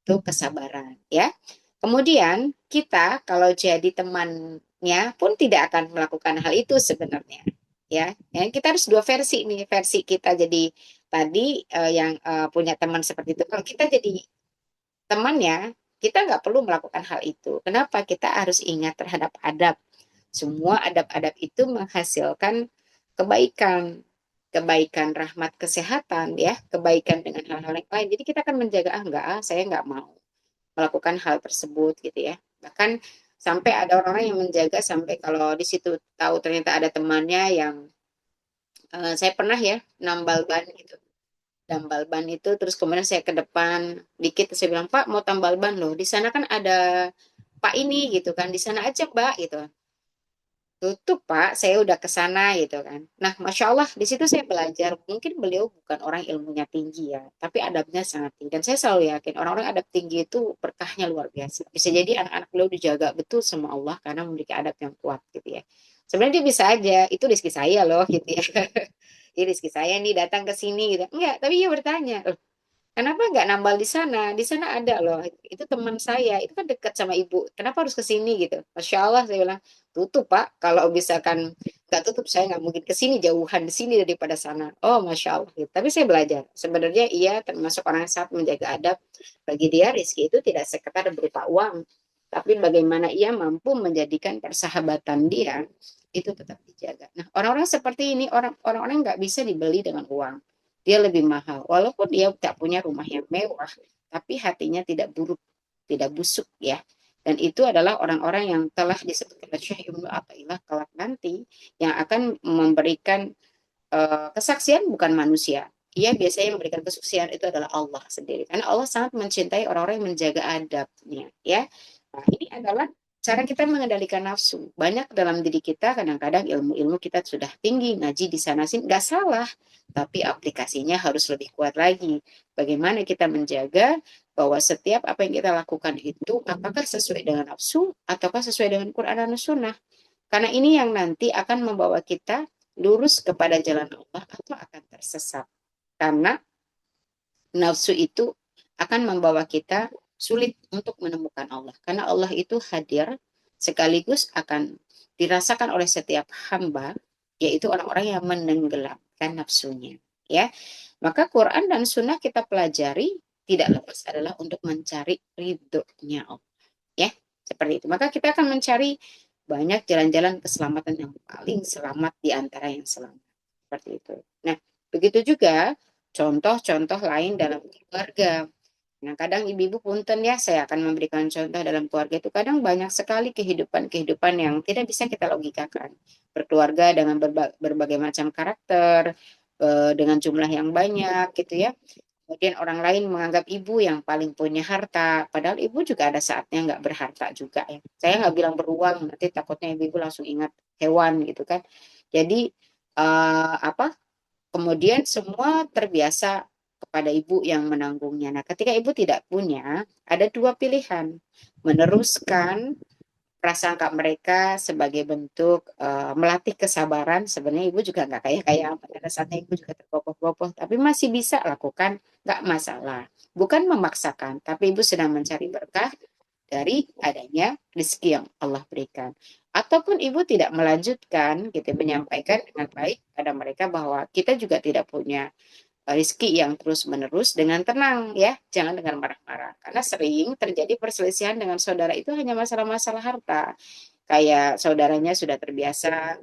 itu kesabaran ya. Kemudian kita kalau jadi temannya pun tidak akan melakukan hal itu sebenarnya ya. Ya kita harus dua versi nih, versi kita jadi tadi yang punya teman seperti itu, kalau kita jadi temannya kita nggak perlu melakukan hal itu. Kenapa? Kita harus ingat terhadap adab. Semua adab-adab itu menghasilkan kebaikan, kebaikan rahmat kesehatan ya, kebaikan dengan hal-hal yang lain. Jadi kita akan menjaga saya nggak mau melakukan hal tersebut gitu ya. Bahkan sampai ada orang-orang yang menjaga sampai kalau di situ tahu ternyata ada temannya yang saya pernah ya nambal ban gitu. Nambal ban itu terus kemudian saya ke depan dikit saya bilang, "Pak, mau tambal ban loh. Di sana kan ada Pak ini gitu kan. Di sana aja, Mbak." gitu. Tutup Pak, saya udah ke sana gitu kan. Nah, Masya Allah, di situ saya belajar, mungkin beliau bukan orang ilmunya tinggi ya, tapi adabnya sangat tinggi. Dan saya selalu yakin, orang-orang adab tinggi itu berkahnya luar biasa. Bisa jadi anak-anak beliau dijaga betul sama Allah, karena memiliki adab yang kuat gitu ya. Sebenarnya dia bisa aja, itu rezeki saya loh gitu ya. Ini rezeki saya nih datang ke sini gitu. Enggak, tapi dia bertanya, kenapa nggak nambal di sana? Di sana ada loh. Itu teman saya. Itu kan dekat sama ibu. Kenapa harus ke sini gitu? Masya Allah saya bilang, tutup Pak. Kalau misalkan nggak tutup, saya nggak mungkin ke sini. Jauhan di sini daripada sana. Oh Masya Allah. Gitu. Tapi saya belajar. Sebenarnya ia termasuk orang yang sangat menjaga adab. Bagi dia rezeki itu tidak sekedar berupa uang. Tapi bagaimana ia mampu menjadikan persahabatan dia itu tetap dijaga. Nah, orang-orang seperti ini, orang-orang nggak bisa dibeli dengan uang, dia lebih mahal. Walaupun dia tak punya rumah yang mewah, tapi hatinya tidak buruk, tidak busuk ya. Dan itu adalah orang-orang yang telah disebut oleh Syekh Ibnu Athaillah kelak nanti yang akan memberikan kesaksian bukan manusia. Ia biasanya memberikan kesaksian itu adalah Allah sendiri. Karena Allah sangat mencintai orang-orang yang menjaga adabnya ya. Nah, ini adalah cara kita mengendalikan nafsu. Banyak dalam diri kita, kadang-kadang ilmu-ilmu kita sudah tinggi, ngaji di sana sini, nggak salah. Tapi aplikasinya harus lebih kuat lagi. Bagaimana kita menjaga bahwa setiap apa yang kita lakukan itu, apakah sesuai dengan nafsu, ataukah sesuai dengan Quran dan Sunnah. Karena ini yang nanti akan membawa kita lurus kepada jalan Allah atau akan tersesat. Karena nafsu itu akan membawa kita sulit untuk menemukan Allah. Karena Allah itu hadir sekaligus akan dirasakan oleh setiap hamba, yaitu orang-orang yang menenggelamkan nafsunya. Ya, maka Quran dan Sunnah kita pelajari tidak lepas adalah untuk mencari ridhonya Allah. Ya, seperti itu. Maka kita akan mencari banyak jalan-jalan keselamatan yang paling selamat di antara yang selamat. Seperti itu. Nah, begitu juga contoh-contoh lain dalam keluarga. Nah, kadang ibu-ibu punten ya, saya akan memberikan contoh dalam keluarga itu kadang banyak sekali kehidupan-kehidupan yang tidak bisa kita logikakan. Berkeluarga dengan berbagai macam karakter, dengan jumlah yang banyak gitu ya. Kemudian orang lain menganggap ibu yang paling punya harta, padahal ibu juga ada saatnya nggak berharta juga ya. Saya nggak bilang beruang, nanti takutnya ibu langsung ingat hewan gitu kan. Jadi apa? Kemudian semua terbiasa kepada ibu yang menanggungnya. Nah, ketika ibu tidak punya, ada dua pilihan. Meneruskan prasangka mereka sebagai bentuk melatih kesabaran. Sebenarnya ibu juga nggak kaya-kaya, pada saatnya ibu juga tergopoh-gopoh, tapi masih bisa lakukan, nggak masalah. Bukan memaksakan, tapi ibu sedang mencari berkah dari adanya rezeki yang Allah berikan. Ataupun ibu tidak melanjutkan, gitu, menyampaikan dengan baik pada mereka bahwa kita juga tidak punya rezeki yang terus-menerus dengan tenang ya, jangan dengan marah-marah. Karena sering terjadi perselisihan dengan saudara itu hanya masalah-masalah harta. Kayak saudaranya sudah terbiasa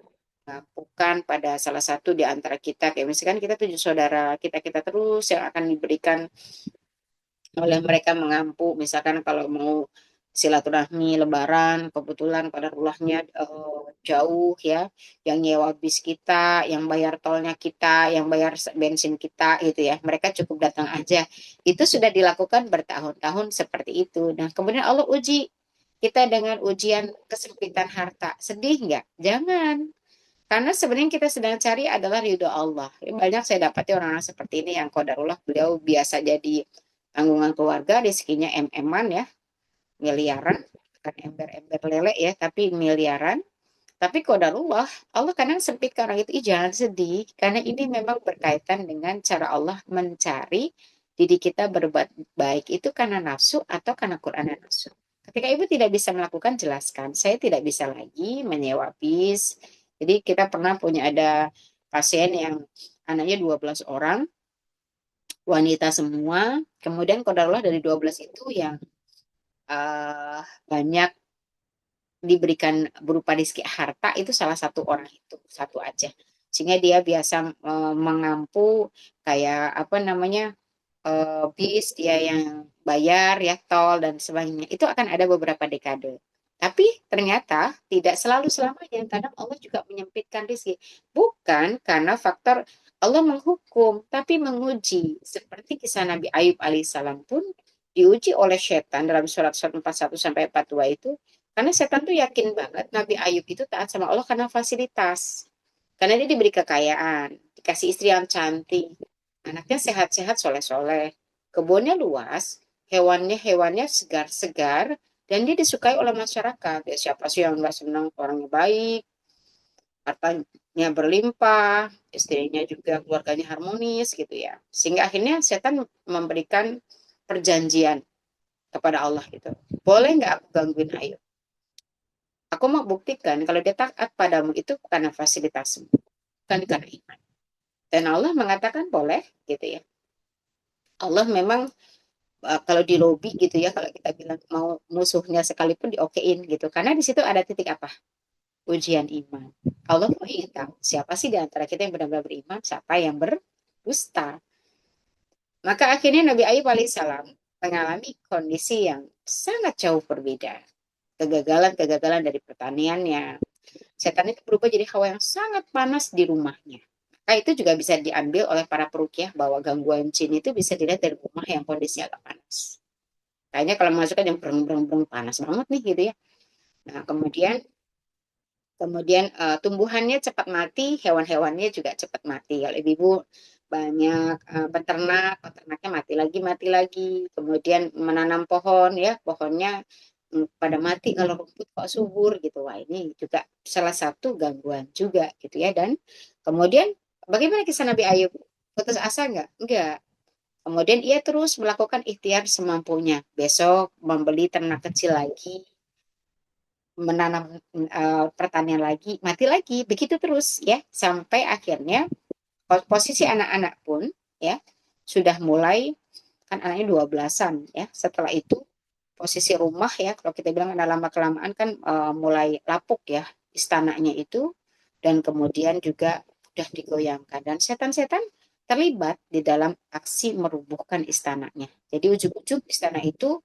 bukan pada salah satu di antara kita, kayak misalkan kita 7 saudara, kita terus yang akan diberikan oleh mereka mengampu, misalkan kalau mau silaturahmi lebaran, kebetulan kadarulahnya jauh ya, yang nyewa bis kita, yang bayar tolnya kita, yang bayar bensin kita gitu ya, mereka cukup datang aja. Itu sudah dilakukan bertahun-tahun seperti itu. Nah, kemudian Allah uji kita dengan ujian kesempitan harta. Sedih nggak? Jangan. Karena sebenarnya kita sedang cari adalah ridho Allah. Banyak saya dapati orang-orang seperti ini yang qadarullah beliau biasa jadi tanggungan keluarga, rezekinya em-eman ya, miliaran, bukan ember-ember lele ya, tapi miliaran. Tapi qadarullah, Allah kadang sempitkan orang itu. Jangan sedih, karena ini memang berkaitan dengan cara Allah mencari diri kita berbuat baik itu karena nafsu atau karena Quran dan nafsu. Ketika ibu tidak bisa melakukan, jelaskan. Saya tidak bisa lagi menyewa bis. Jadi kita pernah punya ada pasien yang anaknya 12 orang, wanita semua. Kemudian qadarullah dari 12 itu yang banyak diberikan berupa rezeki harta itu salah satu orang itu, satu aja. Sehingga dia biasa mengampu kayak apa namanya, bis dia yang bayar ya, tol dan sebagainya. Itu akan ada beberapa dekade. Tapi ternyata tidak selalu selamanya. Kadang Allah juga menyempitkan rezeki. Bukan karena faktor Allah menghukum, tapi menguji. Seperti kisah Nabi Ayub alaihissalam pun diuji oleh setan dalam surat 41 sampai 42 itu. Karena setan tuh yakin banget Nabi Ayub itu taat sama Allah karena fasilitas. Karena dia diberi kekayaan, dikasih istri yang cantik, anaknya sehat-sehat, soleh-soleh, kebunnya luas, hewannya segar-segar, dan dia disukai oleh masyarakat. Ya, siapa sih yang nggak senang, orangnya baik, hartanya berlimpah, istrinya juga keluarganya harmonis gitu ya. Sehingga akhirnya setan memberikan perjanjian kepada Allah gitu. Boleh nggak aku gangguin Ayub? Aku mau buktikan kalau dia taat padamu itu karena fasilitasmu, bukan karena iman. Dan Allah mengatakan boleh gitu ya. Allah memang kalau di lobby gitu ya, kalau kita bilang mau musuhnya sekalipun diokein gitu. Karena di situ ada titik apa? Ujian iman. Allah mau ingin tahu siapa sih di antara kita yang benar-benar beriman, siapa yang berdusta. Maka akhirnya Nabi Ayub alaihissalam mengalami kondisi yang sangat jauh berbeda. Kegagalan-kegagalan dari pertaniannya. Setan itu berubah jadi hawa yang sangat panas di rumahnya. Maka itu juga bisa diambil oleh para peruqyah bahwa gangguan jin itu bisa dilihat dari rumah yang kondisinya agak panas. Kayaknya kalau masukkan yang bereng-bereng panas banget nih gitu ya. Nah, kemudian tumbuhannya cepat mati, hewan-hewannya juga cepat mati. Kalau ibu-ibu banyak peternaknya mati lagi. Kemudian menanam pohon, ya pohonnya pada mati kalau rumput kok subur gitu. Wah, ini juga salah satu gangguan juga gitu ya. Dan kemudian bagaimana kisah Nabi Ayub? Putus asa nggak? Enggak. Kemudian ia terus melakukan ikhtiar semampunya. Besok membeli ternak kecil lagi, menanam pertanian lagi, mati lagi, begitu terus ya, sampai akhirnya posisi anak-anak pun ya sudah mulai, kan anaknya 12-an ya. Setelah itu posisi rumah ya, kalau kita bilang ada lama kelamaan kan mulai lapuk ya istananya itu, dan kemudian juga sudah digoyangkan dan setan-setan terlibat di dalam aksi merubuhkan istananya. Jadi ujung-ujung istana itu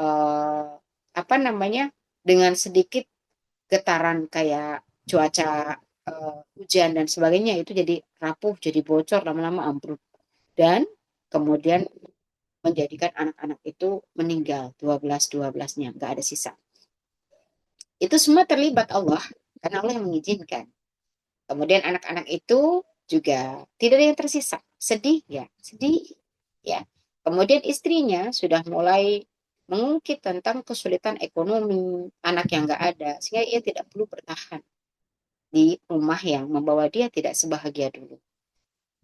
eh, apa namanya, dengan sedikit getaran kayak cuaca hujan dan sebagainya itu jadi rapuh, jadi bocor, lama-lama ambruk. Dan kemudian menjadikan anak-anak itu meninggal 12-12-nya, nggak ada sisa. Itu semua terlibat Allah, karena Allah yang mengizinkan. Kemudian anak-anak itu juga tidak ada yang tersisa. Sedih ya, sedih ya. Kemudian istrinya sudah mulai mengungkit tentang kesulitan ekonomi, anak yang nggak ada, sehingga ia tidak perlu bertahan di rumah yang membawa dia tidak sebahagia dulu.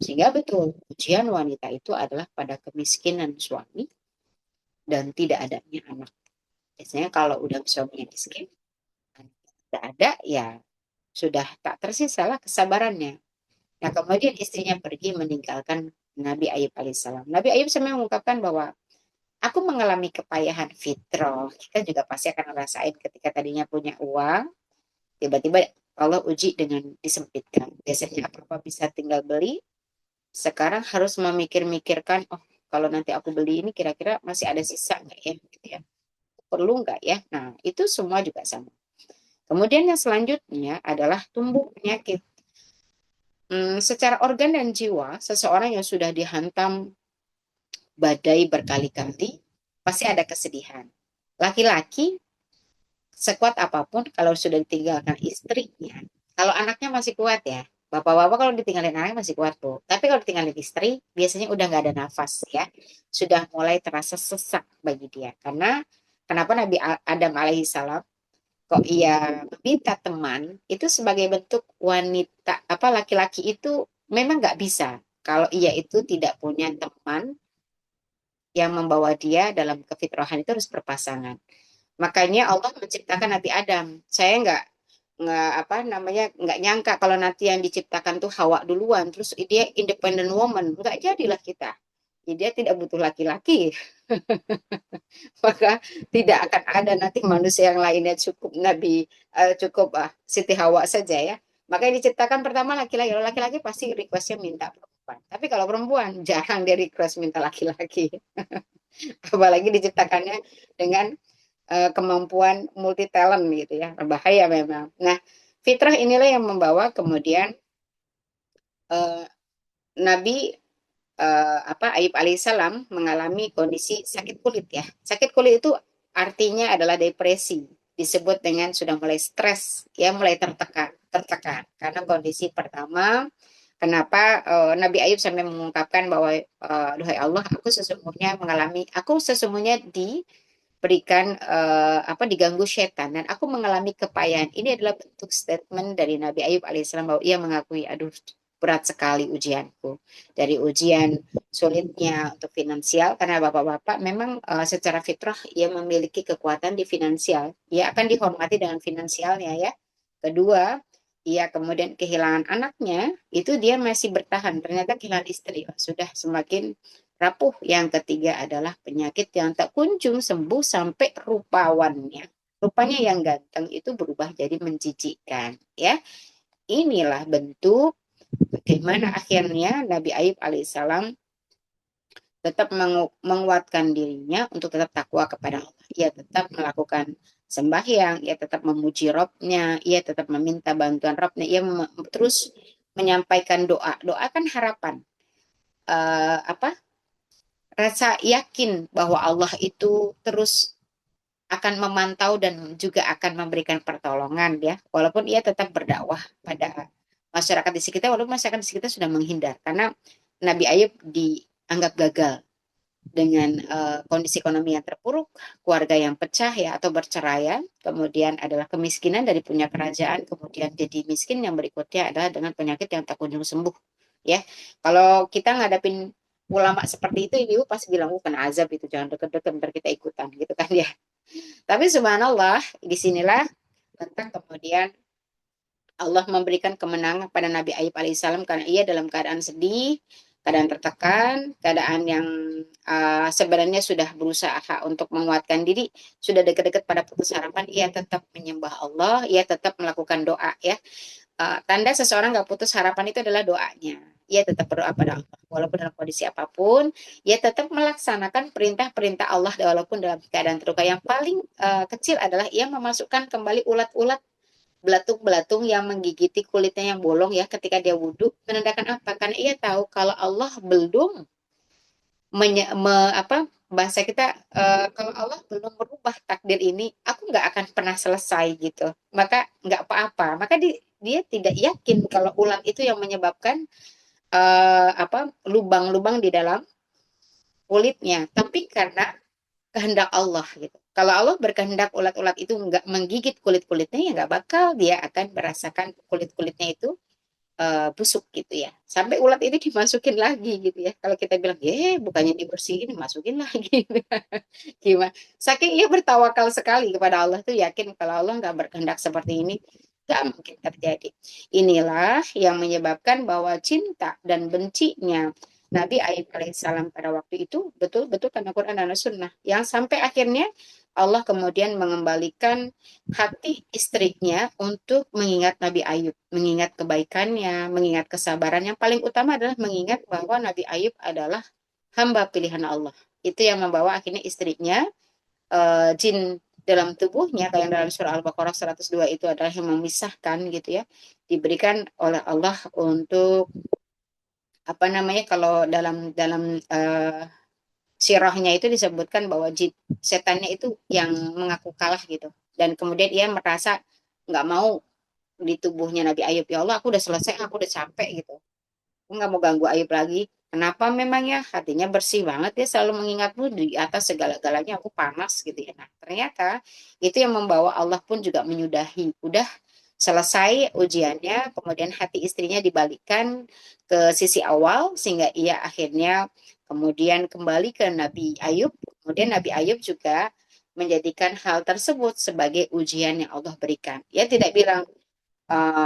Sehingga betul, ujian wanita itu adalah pada kemiskinan suami dan tidak adanya anak. Biasanya kalau udah suaminya miskin, tidak ada, ya sudah tak tersisa lah kesabarannya. Nah, kemudian istrinya pergi meninggalkan Nabi Ayub alaihissalam. Nabi Ayub sampai mengungkapkan bahwa aku mengalami kepayahan fitrah. Kita juga pasti akan ngerasain ketika tadinya punya uang, tiba-tiba Allah uji dengan disempitkan. Biasanya apa-apa bisa tinggal beli, sekarang harus memikir-mikirkan, oh kalau nanti aku beli ini kira-kira masih ada sisa nggak ya, gitu ya. Perlu nggak ya? Nah, itu semua juga sama. Kemudian yang selanjutnya adalah tumbuh penyakit. Secara organ dan jiwa, seseorang yang sudah dihantam badai berkali-kali, pasti ada kesedihan. Laki-laki, sekuat apapun, kalau sudah ditinggalkan istrinya, kalau anaknya masih kuat ya, bapak-bapak kalau ditinggalin anak masih kuat tuh. Tapi kalau ditinggalin istri, biasanya udah nggak ada nafas ya. Sudah mulai terasa sesak bagi dia. Karena kenapa Nabi Adam alaihissalam kok ia meminta teman, itu sebagai bentuk wanita, apa laki-laki itu memang nggak bisa kalau ia itu tidak punya teman yang membawa dia dalam kefitrahan, itu harus berpasangan. Makanya Allah menciptakan Nabi Adam. Saya nggak apa namanya, nggak nyangka kalau nanti yang diciptakan tuh Hawa duluan, terus dia independent woman, nggak jadilah kita. Jadi dia tidak butuh laki-laki, maka tidak akan ada nanti manusia yang lainnya, cukup Nabi cukup Siti Hawa saja ya. Maka yang diciptakan pertama laki-laki. Kalau laki-laki pasti requestnya minta perempuan. Tapi kalau perempuan jarang dia request minta laki-laki. Apalagi diciptakannya dengan kemampuan multi talent gitu ya, berbahaya memang. Nah, fitrah inilah yang membawa kemudian uh, Nabi Ayub alaihissalam mengalami kondisi sakit kulit ya. Sakit kulit itu artinya adalah depresi, disebut dengan sudah mulai stres ya, mulai tertekan karena kondisi pertama. Kenapa Nabi Ayub sampai mengungkapkan bahwa duhai Allah, aku sesungguhnya diberikan diganggu setan dan aku mengalami kepayahan. Ini adalah bentuk statement dari Nabi Ayub alaihissalam bahwa ia mengakui, aduh berat sekali ujianku, dari ujian sulitnya untuk finansial, karena bapak-bapak memang secara fitrah ia memiliki kekuatan di finansial, ia akan dihormati dengan finansialnya ya. Kedua, ia kemudian kehilangan anaknya, itu dia masih bertahan, ternyata kehilangan istri, sudah semakin rapuh. Yang ketiga adalah penyakit yang tak kunjung sembuh sampai rupawannya. Rupanya yang ganteng itu berubah jadi menjijikkan ya. Inilah bentuk bagaimana akhirnya Nabi Ayub alaihissalam tetap menguatkan dirinya untuk tetap takwa kepada Allah. Ia tetap melakukan sembahyang, ia tetap memuji Robnya, ia tetap meminta bantuan Robnya, ia terus menyampaikan doa. Doa kan harapan. Rasa yakin bahwa Allah itu terus akan memantau dan juga akan memberikan pertolongan ya, walaupun ia tetap berdakwah pada masyarakat di sekitar, walaupun masyarakat di sekitar sudah menghindar karena Nabi Ayub dianggap gagal dengan kondisi ekonomi yang terpuruk, keluarga yang pecah ya atau bercerai, kemudian adalah kemiskinan dari punya kerajaan, kemudian jadi miskin, yang berikutnya adalah dengan penyakit yang tak kunjung sembuh ya. Kalau kita ngadapin ulama seperti itu, ibu pasti bilang, kena azab itu, jangan deket-deket, ntar kita ikutan gitu kan ya. Tapi subhanallah, disinilah tentang kemudian Allah memberikan kemenangan pada Nabi Ayub alaihissalam karena ia dalam keadaan sedih, keadaan tertekan, keadaan yang sebenarnya sudah berusaha untuk menguatkan diri, sudah dekat-dekat pada putus harapan, ia tetap menyembah Allah, ia tetap melakukan doa ya. Tanda seseorang nggak putus harapan itu adalah doanya. Ia tetap berdoa pada Allah, walaupun dalam kondisi apapun, ia tetap melaksanakan perintah-perintah Allah walaupun dalam keadaan terluka. Yang paling kecil adalah ia memasukkan kembali ulat-ulat, belatung-belatung yang menggigiti kulitnya yang bolong ya ketika dia wudhu, menandakan apa? Karena ia tahu kalau Allah belum bahasa kita, kalau Allah belum merubah takdir ini, aku nggak akan pernah selesai gitu. Maka nggak apa-apa. Maka dia tidak yakin kalau ulat itu yang menyebabkan lubang-lubang di dalam kulitnya, tapi karena kehendak Allah gitu. Kalau Allah berkehendak ulat-ulat itu nggak menggigit kulit-kulitnya, ya nggak bakal dia akan merasakan kulit-kulitnya itu busuk gitu ya. Sampai ulat ini dimasukin lagi gitu ya. Kalau kita bilang, bukannya dibersihin, dimasukin lagi. Gimana? Saking ia bertawakal sekali kepada Allah tuh, yakin kalau Allah nggak berkehendak seperti ini, nggak mungkin terjadi. Inilah yang menyebabkan bahwa cinta dan bencinya Nabi Ayub alaihissalam pada waktu itu betul-betul karena Quran dan Sunnah. Yang sampai akhirnya Allah kemudian mengembalikan hati istrinya untuk mengingat Nabi Ayub, mengingat kebaikannya, mengingat kesabaran. Yang paling utama adalah mengingat bahwa Nabi Ayub adalah hamba pilihan Allah. Itu yang membawa akhirnya istrinya, jin dalam tubuhnya, kayak yang dalam surah Al-Baqarah 102 itu adalah yang memisahkan gitu ya, diberikan oleh Allah untuk kalau dalam dalam sirahnya itu disebutkan bahwa setannya itu yang mengaku kalah gitu, dan kemudian ia merasa nggak mau di tubuhnya Nabi Ayub. Ya Allah, aku udah selesai, aku udah capek gitu, aku nggak mau ganggu Ayub lagi. Kenapa? Memang ya hatinya bersih banget, dia selalu mengingatmu di atas segala-galanya, aku panas gitu ya. Nah ternyata itu yang membawa Allah pun juga menyudahi, udah selesai ujiannya, kemudian hati istrinya dibalikkan ke sisi awal sehingga ia akhirnya kemudian kembali ke Nabi Ayub. Kemudian Nabi Ayub juga menjadikan hal tersebut sebagai ujian yang Allah berikan. Ia tidak bilang,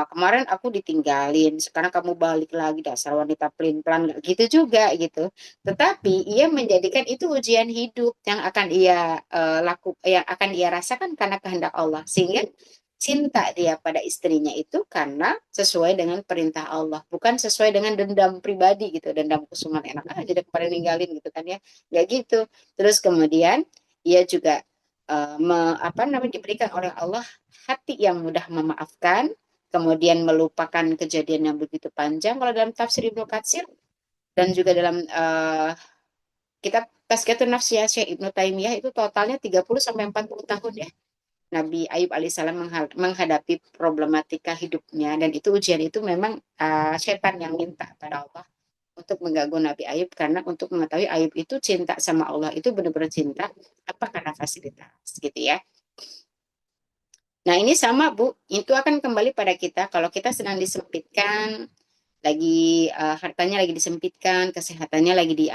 kemarin aku ditinggalin, sekarang kamu balik lagi, dasar wanita pelin-pelan, nggak gitu juga gitu. Tetapi ia menjadikan itu ujian hidup yang akan ia yang akan ia rasakan karena kehendak Allah, sehingga cinta dia pada istrinya itu karena sesuai dengan perintah Allah, bukan sesuai dengan dendam pribadi gitu, dendam kusuman enak aja deh kemarin ninggalin gitu kan ya, nggak gitu. Terus kemudian ia juga diberikan oleh Allah hati yang mudah memaafkan, kemudian melupakan kejadian yang begitu panjang. Kalau dalam tafsir Ibnu Katsir dan juga dalam kitab Tazkiyatun Nafs Syekh Ibnu Taimiyah, itu totalnya 30 sampai 40 tahun ya Nabi Ayub alaihissalam menghadapi problematika hidupnya, dan itu ujian itu memang setan yang minta pada Allah untuk mengganggu Nabi Ayub, karena untuk mengetahui Ayub itu cinta sama Allah itu benar-benar cinta apa karena fasilitas gitu ya. Nah ini sama Bu, itu akan kembali pada kita kalau kita sedang disempitkan, lagi hartanya lagi disempitkan, kesehatannya lagi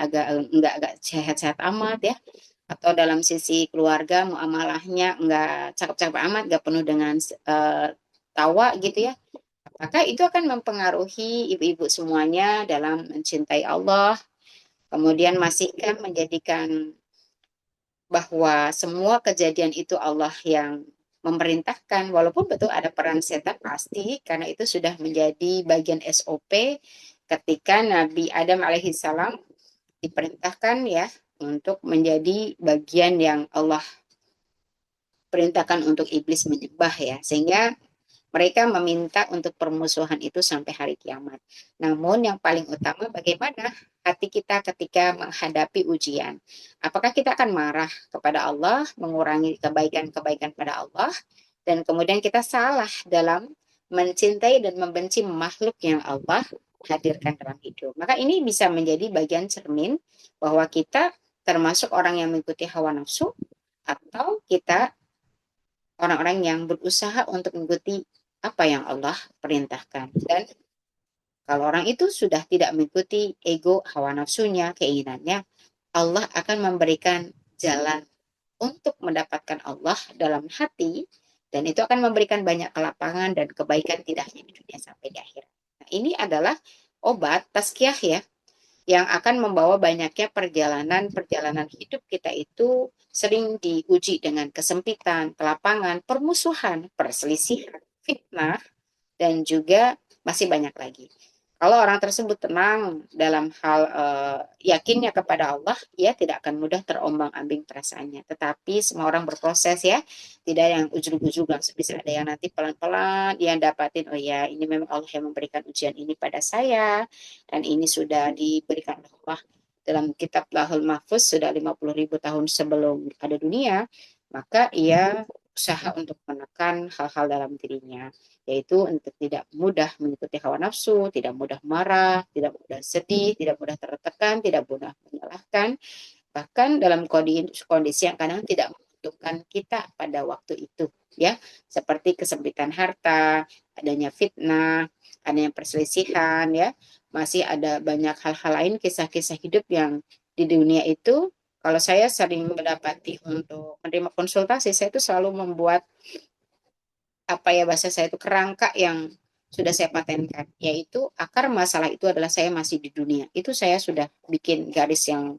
enggak agak sehat-sehat amat ya, atau dalam sisi keluarga muamalahnya enggak cakep-cakep amat, enggak penuh dengan tawa gitu ya, maka itu akan mempengaruhi ibu-ibu semuanya dalam mencintai Allah. Kemudian masihkah menjadikan bahwa semua kejadian itu Allah yang memerintahkan, walaupun betul ada peran setan pasti, karena itu sudah menjadi bagian SOP ketika Nabi Adam alaihissalam diperintahkan ya untuk menjadi bagian yang Allah perintahkan untuk iblis menyembah ya, sehingga Mereka meminta untuk permusuhan itu sampai hari kiamat. Namun yang paling utama bagaimana hati kita ketika menghadapi ujian. Apakah kita akan marah kepada Allah, mengurangi kebaikan-kebaikan pada Allah, dan kemudian kita salah dalam mencintai dan membenci makhluk yang Allah hadirkan dalam hidup. Maka ini bisa menjadi bagian cermin bahwa kita termasuk orang yang mengikuti hawa nafsu atau kita orang-orang yang berusaha untuk mengikuti apa yang Allah perintahkan. Dan kalau orang itu sudah tidak mengikuti ego, hawa nafsunya, keinginannya, Allah akan memberikan jalan untuk mendapatkan Allah dalam hati, dan itu akan memberikan banyak kelapangan dan kebaikan tidak hanya di dunia sampai di akhirat. Nah, ini adalah obat tazkiyah ya, yang akan membawa banyaknya perjalanan hidup kita itu sering diuji dengan kesempitan, kelapangan, permusuhan, perselisihan, fitnah, dan juga masih banyak lagi. Kalau orang tersebut tenang dalam hal yakinnya kepada Allah, ya tidak akan mudah terombang-ambing perasaannya. Tetapi semua orang berproses ya, tidak yang ujuk-ujuk langsung bisa, ada yang nanti pelan-pelan dia dapatin, oh ya ini memang Allah yang memberikan ujian ini pada saya, dan ini sudah diberikan Allah dalam kitab Lahul Mahfuz sudah 50.000 tahun sebelum ada dunia, maka ia usaha untuk menekan hal-hal dalam dirinya, yaitu untuk tidak mudah mengikuti hawa nafsu, tidak mudah marah, tidak mudah sedih, tidak mudah tertekan, tidak mudah menyalahkan, bahkan dalam kondisi yang kadang tidak menguntungkan kita pada waktu itu, ya, seperti kesempitan harta, adanya fitnah, adanya perselisihan, ya, masih ada banyak hal-hal lain, kisah-kisah hidup yang di dunia itu. Kalau saya sering mendapati untuk menerima konsultasi, saya itu selalu membuat apa ya bahasa saya itu kerangka yang sudah saya patenkan, yaitu akar masalah itu adalah saya masih di dunia. Itu saya sudah bikin garis yang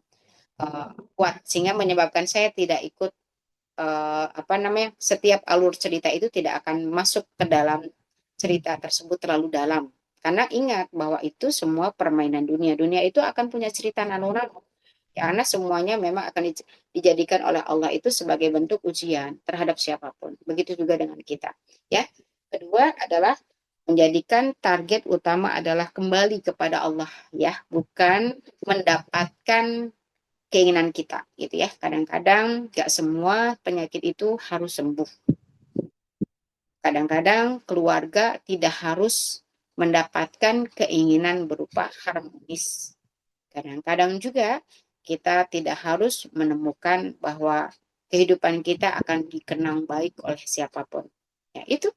kuat sehingga menyebabkan saya tidak ikut setiap alur cerita itu tidak akan masuk ke dalam cerita tersebut terlalu dalam. Karena ingat bahwa itu semua permainan dunia. Dunia itu akan punya cerita nano-nano. Karena semuanya memang akan dijadikan oleh Allah itu sebagai bentuk ujian terhadap siapapun. Begitu juga dengan kita. Ya. Kedua adalah menjadikan target utama adalah kembali kepada Allah, ya, bukan mendapatkan keinginan kita, gitu ya. Kadang-kadang gak semua penyakit itu harus sembuh. Kadang-kadang keluarga tidak harus mendapatkan keinginan berupa harmonis. Kadang-kadang juga kita tidak harus menemukan bahwa kehidupan kita akan dikenang baik oleh siapapun. Ya, itu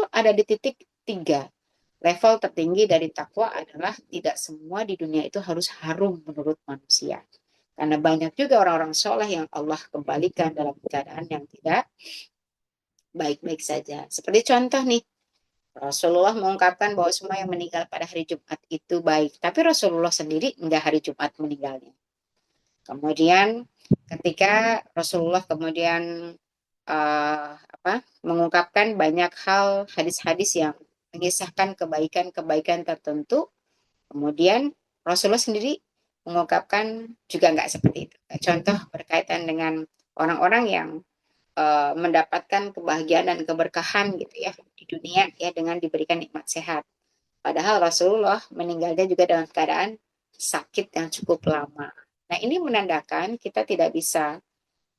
ada di titik 3. Level tertinggi dari takwa adalah tidak semua di dunia itu harus harum menurut manusia. Karena banyak juga orang-orang soleh yang Allah kembalikan dalam keadaan yang tidak baik-baik saja. Seperti contoh nih, Rasulullah mengungkapkan bahwa semua yang meninggal pada hari Jumat itu baik. Tapi Rasulullah sendiri enggak hari Jumat meninggalnya. Kemudian ketika Rasulullah kemudian mengungkapkan banyak hal hadis-hadis yang mengisahkan kebaikan-kebaikan tertentu, kemudian Rasulullah sendiri mengungkapkan juga enggak seperti itu. Contoh berkaitan dengan orang-orang yang mendapatkan kebahagiaan dan keberkahan gitu ya di dunia ya dengan diberikan nikmat sehat. Padahal Rasulullah meninggalnya juga dalam keadaan sakit yang cukup lama. Nah, ini menandakan kita tidak bisa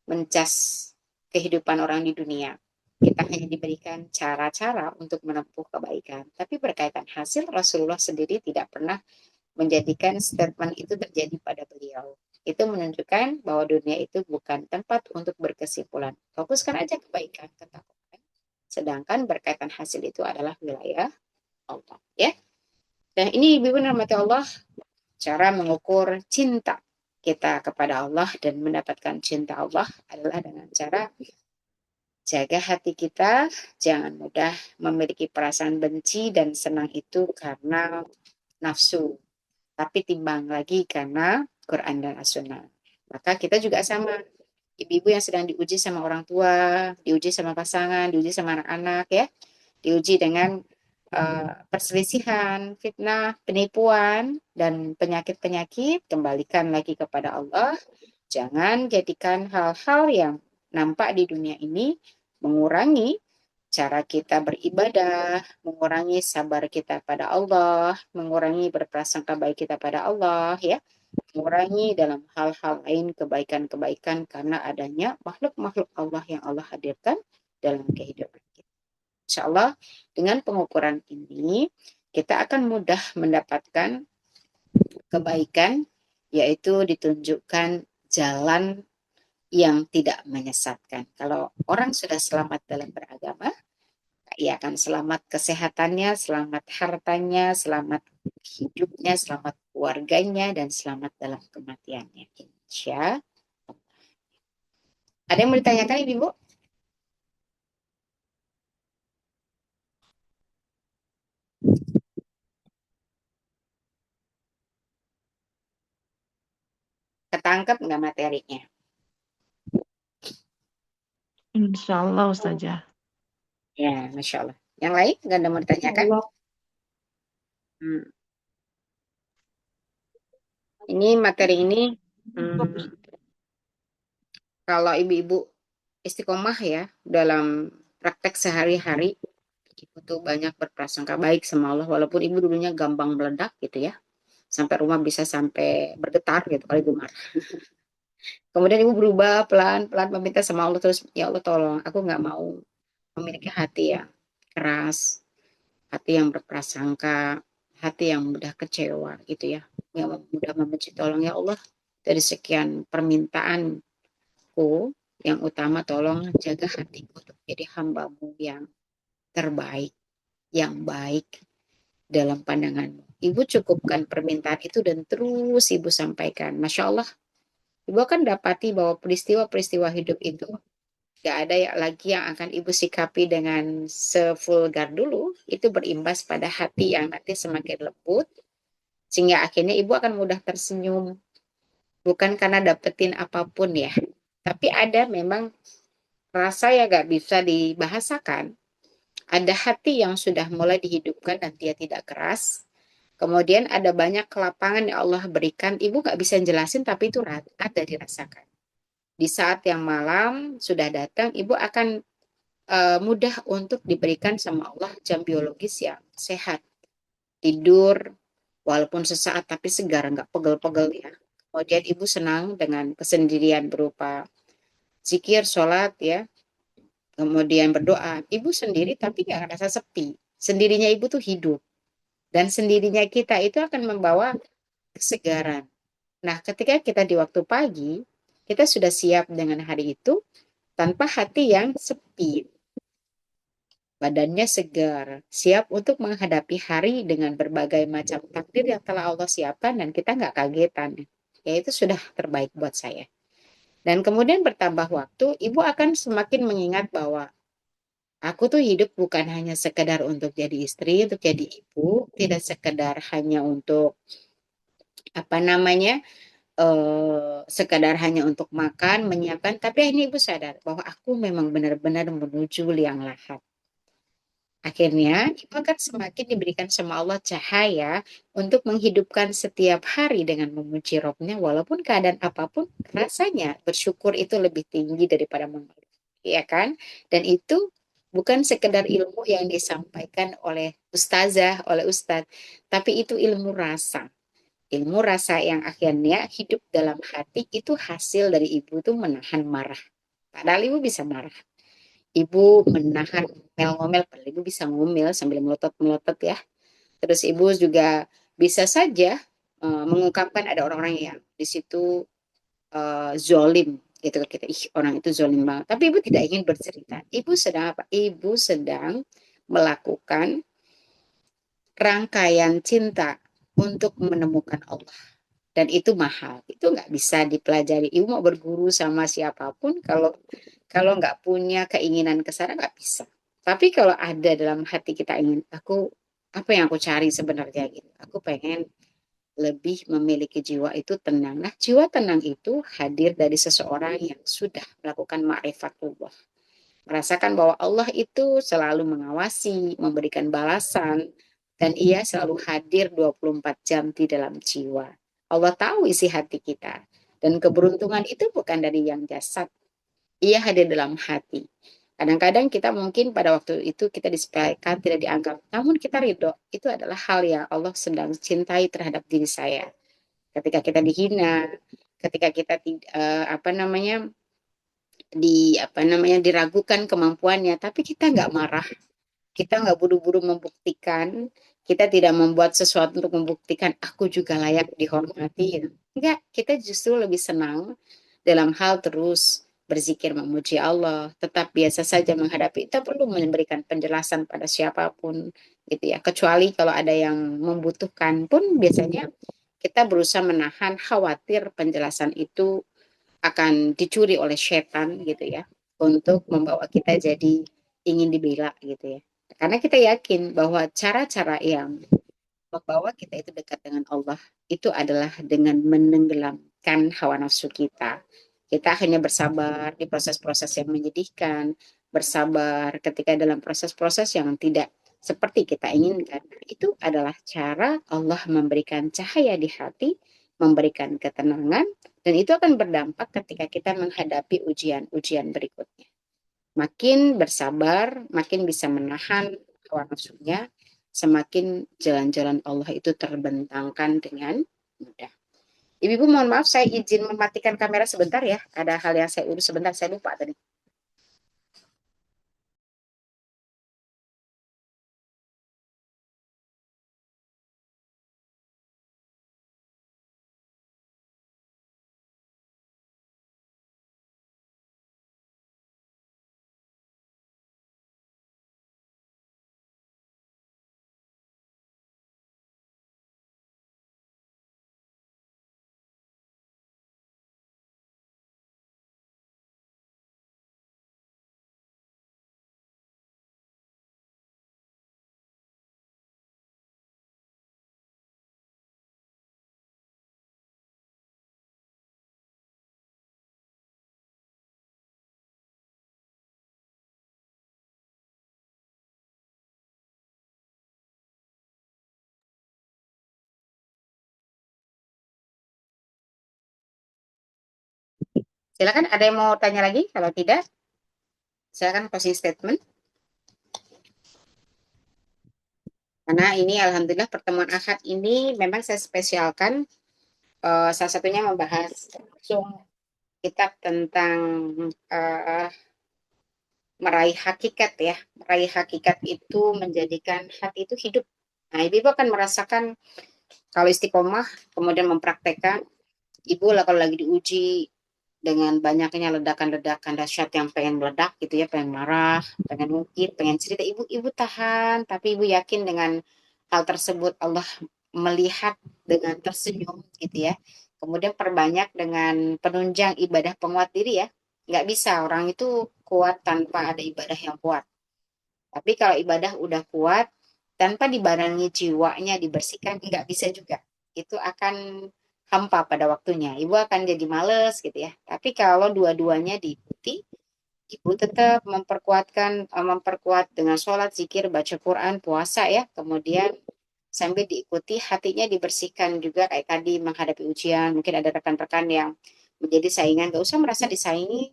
mencas kehidupan orang di dunia. Kita hanya diberikan cara-cara untuk menempuh kebaikan. Tapi berkaitan hasil, Rasulullah sendiri tidak pernah menjadikan statement itu terjadi pada beliau. Itu menunjukkan bahwa dunia itu bukan tempat untuk berkesimpulan. Fokuskan aja kebaikan, ketakwaan. Sedangkan berkaitan hasil itu adalah wilayah Allah. Ya. Dan ini Ibu rahmati Allah, cara mengukur cinta kita kepada Allah dan mendapatkan cinta Allah adalah dengan cara jaga hati kita, jangan mudah memiliki perasaan benci dan senang itu karena nafsu, tapi timbang lagi karena Quran dan As-Sunnah. Maka kita juga sama, ibu-ibu yang sedang diuji sama orang tua, diuji sama pasangan, diuji sama anak-anak ya, diuji dengan perselisihan, fitnah, penipuan, dan penyakit-penyakit, kembalikan lagi kepada Allah. Jangan jadikan hal-hal yang nampak di dunia ini mengurangi cara kita beribadah, mengurangi sabar kita pada Allah, mengurangi berprasangka baik kita pada Allah, ya, mengurangi dalam hal-hal lain kebaikan-kebaikan karena adanya makhluk-makhluk Allah yang Allah hadirkan dalam kehidupan kita. Insya Allah dengan pengukuran ini kita akan mudah mendapatkan kebaikan, yaitu ditunjukkan jalan yang tidak menyesatkan. Kalau orang sudah selamat dalam beragama, ia akan selamat kesehatannya, selamat hartanya, selamat hidupnya, selamat keluarganya, dan selamat dalam kematiannya. Insya Allah. Ada yang mau ditanyakan, Ibu? Ketangkep nggak materinya? Insya Allah Ustazah. Ya, Masya Allah. Yang lain nggak ada mau ditanyakan? Ini materi ini, kalau ibu-ibu istiqomah ya dalam praktek sehari-hari, ibu tuh banyak berprasangka baik sama Allah, walaupun ibu dulunya gampang meledak gitu ya, sampai rumah bisa sampai bergetar gitu kalau ibu marah. Kemudian ibu berubah pelan-pelan meminta sama Allah terus, ya Allah tolong, aku nggak mau memiliki hati yang keras, hati yang berprasangka, hati yang mudah kecewa gitu ya, yang mudah membenci. Tolong ya Allah, dari sekian permintaanku, yang utama tolong jaga hatiku untuk jadi hamba-Mu yang terbaik, yang baik dalam pandangan-Mu. Ibu cukupkan permintaan itu dan terus ibu sampaikan. Masya Allah, ibu akan dapati bahwa peristiwa-peristiwa hidup itu gak ada lagi yang akan ibu sikapi dengan sevulgar dulu. Itu berimbas pada hati yang nanti semakin lembut, sehingga akhirnya ibu akan mudah tersenyum. Bukan karena dapetin apapun ya, tapi ada memang rasa yang gak bisa dibahasakan. Ada hati yang sudah mulai dihidupkan dan dia tidak keras. Kemudian ada banyak kelapangan yang Allah berikan. Ibu gak bisa jelasin, tapi itu ada dirasakan. Di saat yang malam sudah datang, ibu akan mudah untuk diberikan sama Allah jam biologis yang sehat. Tidur, walaupun sesaat tapi segar, nggak pegel-pegel ya. Kemudian ibu senang dengan kesendirian berupa zikir, sholat ya. Kemudian berdoa. Ibu sendiri tapi nggak ngerasa sepi. Sendirinya ibu tuh hidup. Dan sendirinya kita itu akan membawa kesegaran. Nah, ketika kita di waktu pagi, kita sudah siap dengan hari itu tanpa hati yang sepi. Badannya segar, siap untuk menghadapi hari dengan berbagai macam takdir yang telah Allah siapkan dan kita nggak kagetan. Ya itu sudah terbaik buat saya. Dan kemudian bertambah waktu, ibu akan semakin mengingat bahwa aku tuh hidup bukan hanya sekedar untuk jadi istri, untuk jadi ibu, tidak sekedar hanya untuk apa namanya, sekadar hanya untuk makan, menyiapkan, tapi ini ibu sadar bahwa aku memang benar-benar menuju liang lahat. Akhirnya, ibu akan semakin diberikan sama Allah cahaya untuk menghidupkan setiap hari dengan memuji Robnya, walaupun keadaan apapun, rasanya bersyukur itu lebih tinggi daripada mengeluh. Ya kan? Dan itu bukan sekedar ilmu yang disampaikan oleh ustazah, oleh ustadz, tapi itu ilmu rasa. Ilmu rasa yang akhirnya hidup dalam hati itu hasil dari ibu tuh menahan marah. Padahal ibu bisa marah. Ibu menahan ngomel-ngomel, padahal ibu bisa ngomel sambil melotot-melotot ya. Terus ibu juga bisa saja mengungkapkan ada orang-orang yang di situ zolim gitu ke kita. Ih, orang itu zolim banget. Tapi ibu tidak ingin bercerita. Ibu sedang apa? Ibu sedang melakukan rangkaian cinta untuk menemukan Allah. Dan itu mahal, itu nggak bisa dipelajari. Ibu mau berguru sama siapapun, kalau nggak punya keinginan ke sana nggak bisa. Tapi kalau ada dalam hati kita ingin, apa yang aku cari sebenarnya gitu. Aku pengen lebih memiliki jiwa itu tenang. Nah, jiwa tenang itu hadir dari seseorang yang sudah melakukan ma'rifatullah. Merasakan bahwa Allah itu selalu mengawasi, memberikan balasan, dan ia selalu hadir 24 jam di dalam jiwa. Allah tahu isi hati kita. Dan keberuntungan itu bukan dari yang jasad. Ia hadir dalam hati. Kadang-kadang kita mungkin pada waktu itu kita disepelekan, tidak dianggap, namun kita ridho. Itu adalah hal yang Allah sedang cintai terhadap diri saya. Ketika kita dihina, ketika kita apa namanya diragukan kemampuannya, tapi kita nggak marah, kita nggak buru-buru membuktikan, kita tidak membuat sesuatu untuk membuktikan aku juga layak dihormati. Gitu. Enggak, kita justru lebih senang dalam hal terus berzikir memuji Allah, tetap biasa saja menghadapi. Kita perlu memberikan penjelasan pada siapapun, gitu ya. Kecuali kalau ada yang membutuhkan pun biasanya kita berusaha menahan khawatir penjelasan itu akan dicuri oleh setan gitu ya untuk membawa kita jadi ingin dibela gitu ya. Karena kita yakin bahwa cara-cara yang membawa kita itu dekat dengan Allah itu adalah dengan menenggelamkan hawa nafsu kita. Kita hanya bersabar di proses-proses yang menyedihkan, bersabar ketika dalam proses-proses yang tidak seperti kita inginkan. Itu adalah cara Allah memberikan cahaya di hati, memberikan ketenangan, dan itu akan berdampak ketika kita menghadapi ujian-ujian berikutnya. Makin bersabar, makin bisa menahan hawa nafsunya, semakin jalan-jalan Allah itu terbentangkan dengan mudah. Ibu-ibu mohon maaf, saya izin mematikan kamera sebentar ya. Ada hal yang saya urus sebentar, saya lupa tadi. Silakan, ada yang mau tanya lagi? Kalau tidak, silakan closing statement. Karena ini alhamdulillah pertemuan Ahad ini memang saya spesialkan salah satunya membahas langsung kitab tentang meraih hakikat ya. Meraih hakikat itu menjadikan hati itu hidup. Nah, ibu akan merasakan kalau istiqomah, kemudian mempraktekkan, ibu lah kalau lagi diuji dengan banyaknya ledakan-ledakan dahsyat yang pengen meledak gitu ya, pengen marah, pengen ngungkit, pengen cerita, ibu tahan, tapi ibu yakin dengan hal tersebut Allah melihat dengan tersenyum gitu ya. Kemudian perbanyak dengan penunjang ibadah penguat diri ya. Nggak bisa orang itu kuat tanpa ada ibadah yang kuat. Tapi kalau ibadah udah kuat, tanpa dibarengi jiwanya dibersihkan, nggak bisa juga. Itu akan hampa pada waktunya. Ibu akan jadi males gitu ya. Tapi kalau dua-duanya diikuti, ibu tetap memperkuat dengan sholat, zikir, baca Quran, puasa ya. Kemudian sambil diikuti hatinya dibersihkan juga kayak tadi menghadapi ujian. Mungkin ada rekan-rekan yang menjadi saingan, gak usah merasa disaingi,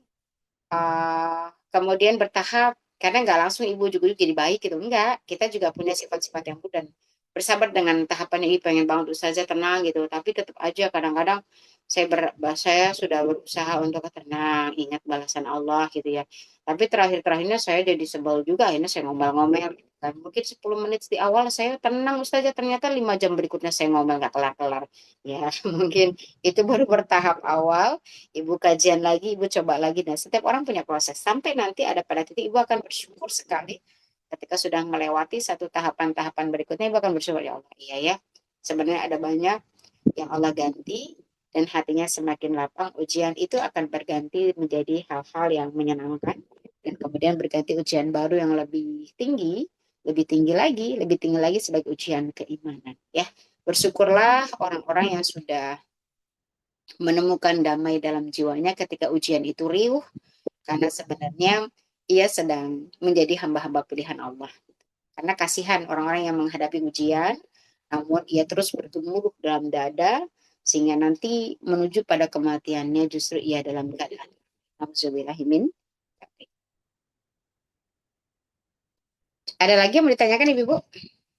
kemudian bertahap karena nggak langsung ibu juga jadi baik gitu enggak, kita juga punya sifat-sifat yang dan bersabar dengan tahapan ini, pengen banget ustazah tenang gitu, tapi tetap aja kadang-kadang saya sudah berusaha untuk tenang, ingat balasan Allah gitu ya, tapi terakhirnya saya jadi sebel juga, akhirnya saya ngomel-ngomel gitu kan. Mungkin 10 menit di awal saya tenang ustazah, ternyata 5 jam berikutnya saya ngomel nggak kelar-kelar ya. Mungkin itu baru bertahap awal. Ibu kajian lagi, ibu coba lagi. Nah, setiap orang punya proses. Sampai nanti ada pada titik ibu akan bersyukur sekali ketika sudah melewati satu tahapan-tahapan berikutnya, ibu akan bersyukur, ya Allah, iya ya. Sebenarnya ada banyak yang Allah ganti dan hatinya semakin lapang. Ujian itu akan berganti menjadi hal-hal yang menyenangkan dan kemudian berganti ujian baru yang lebih tinggi lagi sebagai ujian keimanan. Ya, bersyukurlah orang-orang yang sudah menemukan damai dalam jiwanya ketika ujian itu riuh, karena sebenarnya ia sedang menjadi hamba-hamba pilihan Allah. Karena kasihan orang-orang yang menghadapi ujian, namun ia terus bergemuruh dalam dada, sehingga nanti menuju pada kematiannya justru ia dalam keadaan. Alhamdulillah. Ada lagi yang mau ditanyakan Ibu?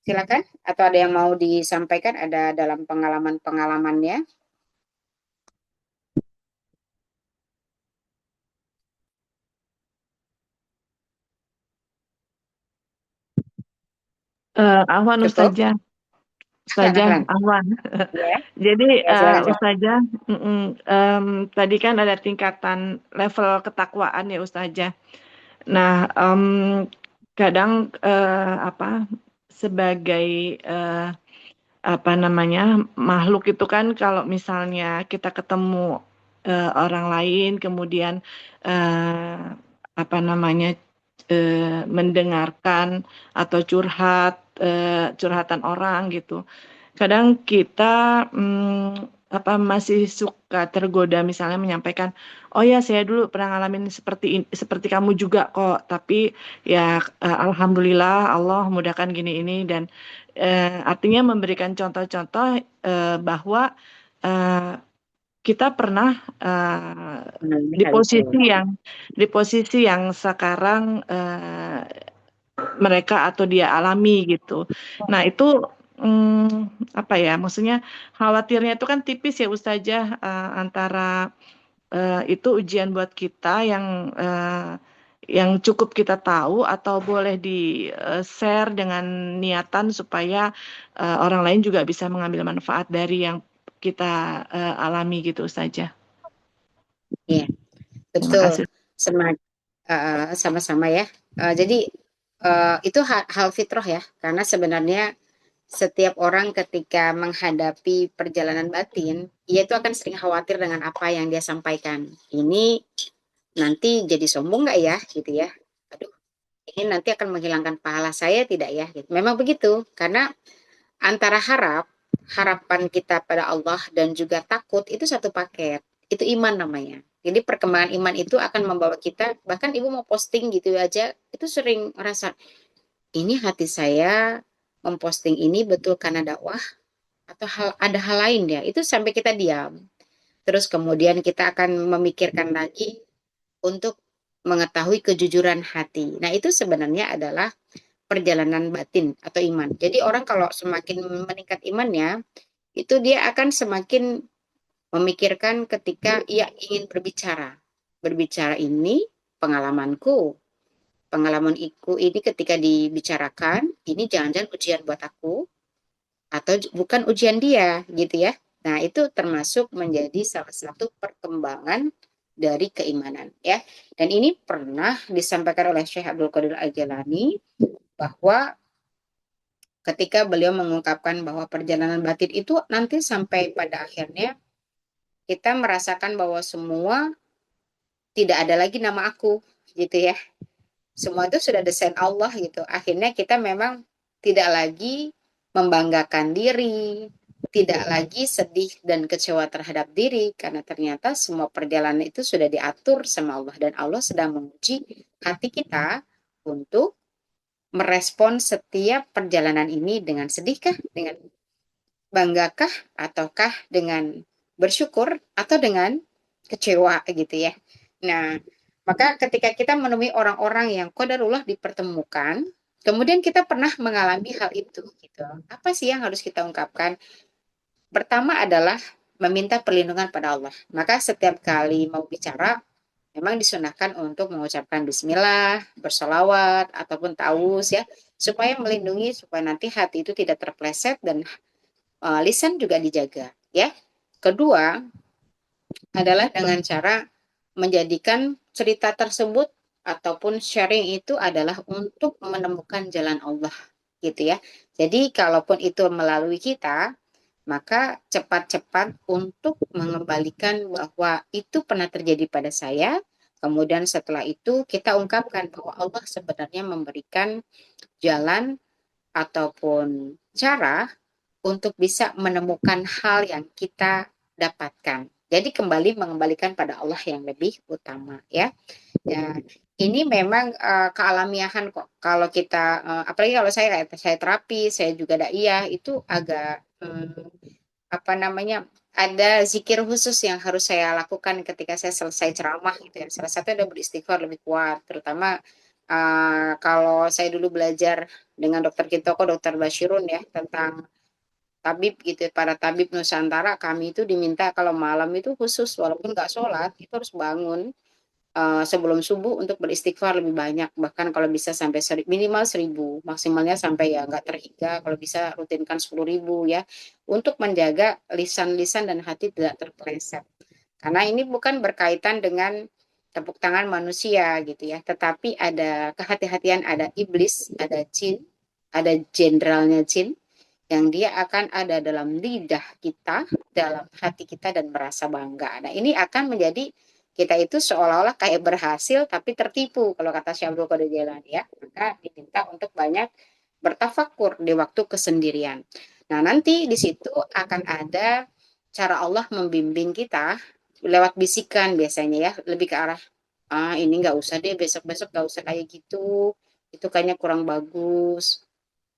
Silakan. Atau ada yang mau disampaikan ada dalam pengalaman-pengalamannya? Ahwan Cukup? Ustazah, Ahlan, Ustazah ahlan. Ahwan. Ya, Jadi ya silakan, silakan. Ustazah, tadi kan ada tingkatan level ketakwaan ya Ustazah. Nah, kadang apa sebagai apa namanya makhluk itu kan kalau misalnya kita ketemu orang lain, kemudian eh, apa namanya mendengarkan atau curhatan orang gitu. Kadang kita apa masih suka tergoda misalnya menyampaikan, oh ya saya dulu pernah ngalamin seperti kamu juga kok, tapi ya alhamdulillah Allah mudahkan gini ini dan artinya memberikan contoh-contoh bahwa eh, kita pernah Mengalami di hal itu. posisi yang sekarang mereka atau dia alami gitu. Nah, itu apa ya? Maksudnya khawatirnya itu kan tipis ya Ustazah antara itu ujian buat kita yang cukup kita tahu atau boleh di share dengan niatan supaya orang lain juga bisa mengambil manfaat dari yang kita alami gitu Ustazah. Iya, Terima betul. kasih. Sama-sama ya. Jadi itu hal fitrah ya, karena sebenarnya setiap orang ketika menghadapi perjalanan batin, ia itu akan sering khawatir dengan apa yang dia sampaikan. Ini nanti jadi sombong nggak ya, gitu ya? Aduh, ini nanti akan menghilangkan pahala saya tidak ya? Gitu. Memang begitu, karena antara harapan kita pada Allah dan juga takut itu satu paket. Itu iman namanya. Jadi perkembangan iman itu akan membawa kita, bahkan ibu mau posting gitu aja, itu sering merasa, ini hati saya memposting ini betul karena dakwah atau ada hal lain ya. Itu sampai kita diam. Terus kemudian kita akan memikirkan lagi untuk mengetahui kejujuran hati. Nah, itu sebenarnya adalah perjalanan batin atau iman. Jadi orang kalau semakin meningkat imannya, itu dia akan semakin memikirkan ketika ia ingin berbicara. Berbicara ini pengalamanku, pengalamanku ini ketika dibicarakan, ini jangan-jangan ujian buat aku atau bukan ujian dia gitu ya. Nah, itu termasuk menjadi salah satu perkembangan dari keimanan ya. Dan ini pernah disampaikan oleh Syekh Abdul Qadir Al-Jilani bahwa ketika beliau mengungkapkan bahwa perjalanan batin itu nanti sampai pada akhirnya kita merasakan bahwa semua tidak ada lagi nama aku gitu ya. Semua itu sudah desain Allah gitu. Akhirnya kita memang tidak lagi membanggakan diri, tidak lagi sedih dan kecewa terhadap diri karena ternyata semua perjalanan itu sudah diatur sama Allah dan Allah sedang menguji hati kita untuk merespon setiap perjalanan ini dengan sedihkah, dengan banggakah, ataukah dengan bersyukur atau dengan kecewa gitu ya. Nah, maka ketika kita menemui orang-orang yang qadarullah dipertemukan, kemudian kita pernah mengalami hal itu gitu. Apa sih yang harus kita ungkapkan? Pertama adalah meminta perlindungan pada Allah. Maka setiap kali mau bicara memang disunahkan untuk mengucapkan bismillah, bersolawat, ataupun taus ya, supaya melindungi, supaya nanti hati itu tidak terpleset dan lisan juga dijaga ya. Kedua adalah dengan cara menjadikan cerita tersebut ataupun sharing itu adalah untuk menemukan jalan Allah gitu ya. Jadi kalaupun itu melalui kita, maka cepat-cepat untuk mengembalikan bahwa itu pernah terjadi pada saya. Kemudian setelah itu kita ungkapkan bahwa Allah sebenarnya memberikan jalan ataupun cara untuk bisa menemukan hal yang kita dapatkan. Jadi kembali mengembalikan pada Allah yang lebih utama ya. Ya, ini memang kealamiahan kok. Kalau kita apalagi kalau saya terapi, saya juga daiyah itu agak apa namanya? Ada zikir khusus yang harus saya lakukan ketika saya selesai ceramah gitu ya. Salah satu ada beristighfar lebih kuat, terutama Kalau saya dulu belajar dengan dokter Kitoko, dokter Bashirun ya, tentang tabib gitu, para tabib Nusantara, kami itu diminta kalau malam itu khusus, walaupun nggak sholat, itu harus bangun sebelum subuh untuk beristighfar lebih banyak, bahkan kalau bisa sampai minimal 1.000, maksimalnya sampai ya nggak terhingga, kalau bisa rutinkan 10.000 ya, untuk menjaga lisan-lisan dan hati tidak terpeleset. Karena ini bukan berkaitan dengan tepuk tangan manusia gitu ya, tetapi ada kehati-hatian, ada iblis, ada jin, ada jenderalnya jin, yang dia akan ada dalam lidah kita, dalam hati kita dan merasa bangga. Nah, ini akan menjadi kita itu seolah-olah kayak berhasil tapi tertipu kalau kata Syekh Abdul Qadir Jailani ya. Maka diminta untuk banyak bertafakur di waktu kesendirian. Nah, nanti di situ akan ada cara Allah membimbing kita lewat bisikan biasanya ya, lebih ke arah ini nggak usah deh, besok-besok nggak usah kayak gitu, itu kayaknya kurang bagus,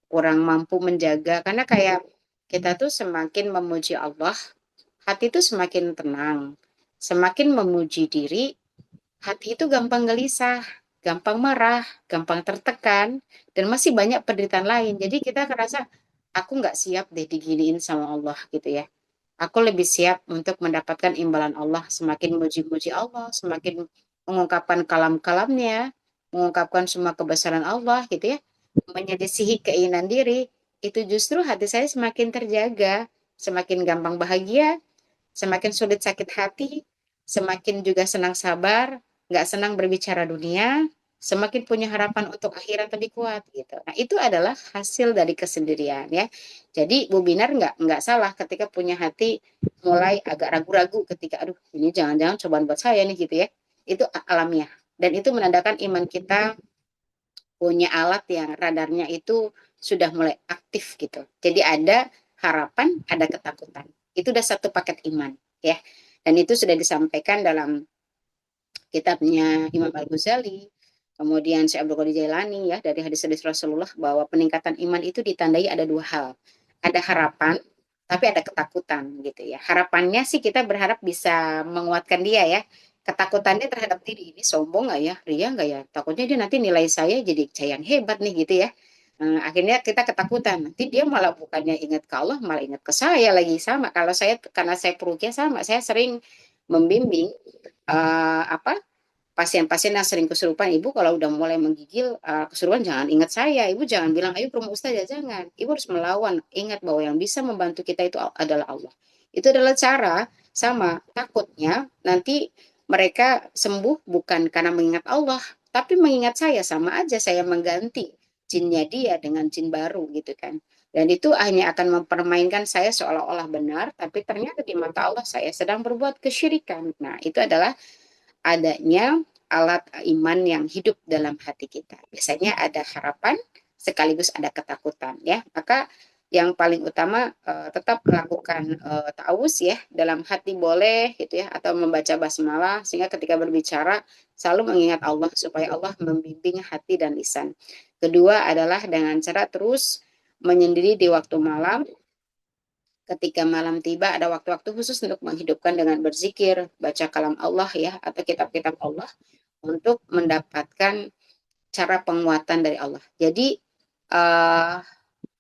kurang mampu menjaga, karena kayak kita tuh semakin memuji Allah, hati itu semakin tenang. Semakin memuji diri, hati itu gampang gelisah, gampang marah, gampang tertekan, dan masih banyak penderitaan lain. Jadi kita ngerasa, aku nggak siap deh diginiin sama Allah gitu ya. Aku lebih siap untuk mendapatkan imbalan Allah, semakin muji-muji Allah, semakin mengungkapkan kalam-kalamnya, mengungkapkan semua kebesaran Allah gitu ya, menyelisihi keinginan diri, itu justru hati saya semakin terjaga, semakin gampang bahagia, semakin sulit sakit hati, semakin juga senang sabar, nggak senang berbicara dunia, semakin punya harapan untuk akhirat lebih kuat gitu. Nah, itu adalah hasil dari kesendirian ya. Jadi Bu Binar nggak salah ketika punya hati mulai agak ragu-ragu ketika aduh ini jangan-jangan cobaan buat saya nih gitu ya. Itu alamiah dan itu menandakan iman kita punya alat yang radarnya itu sudah mulai aktif gitu. Jadi ada harapan, ada ketakutan. Itu udah satu paket iman ya. Dan itu sudah disampaikan dalam kitabnya Imam Al-Ghazali, kemudian Syekh Abdul Qadir Jailani ya, dari hadis-hadis Rasulullah bahwa peningkatan iman itu ditandai ada dua hal. Ada harapan, tapi ada ketakutan gitu ya. Harapannya sih kita berharap bisa menguatkan dia ya. Ketakutannya terhadap diri, ini sombong nggak ya, ria nggak ya, takutnya dia nanti nilai saya jadi saya yang hebat nih gitu ya. Akhirnya kita ketakutan, nanti dia malah bukannya ingat ke Allah, malah ingat ke saya lagi. Sama kalau saya, karena saya perukia, sama saya sering membimbing apa pasien-pasien yang sering kesurupan. Ibu kalau udah mulai menggigil kesurupan, jangan ingat saya, ibu jangan bilang ayo ke rumah ustazah, jangan, ibu harus melawan, ingat bahwa yang bisa membantu kita itu adalah Allah. Itu adalah cara. Sama takutnya nanti mereka sembuh bukan karena mengingat Allah tapi mengingat saya, sama aja saya mengganti jinnya dia dengan jin baru gitu kan. Dan itu hanya akan mempermainkan saya seolah-olah benar, tapi ternyata di mata Allah saya sedang berbuat kesyirikan. Nah, itu adalah adanya alat iman yang hidup dalam hati kita. Biasanya ada harapan sekaligus ada ketakutan ya. Maka yang paling utama tetap melakukan ta'awuz ya, dalam hati boleh gitu ya, atau membaca basmalah sehingga ketika berbicara selalu mengingat Allah supaya Allah membimbing hati dan lisan. Kedua adalah dengan cara terus menyendiri di waktu malam. Ketika malam tiba ada waktu-waktu khusus untuk menghidupkan dengan berzikir, baca kalam Allah ya, atau kitab-kitab Allah untuk mendapatkan cara penguatan dari Allah. Jadi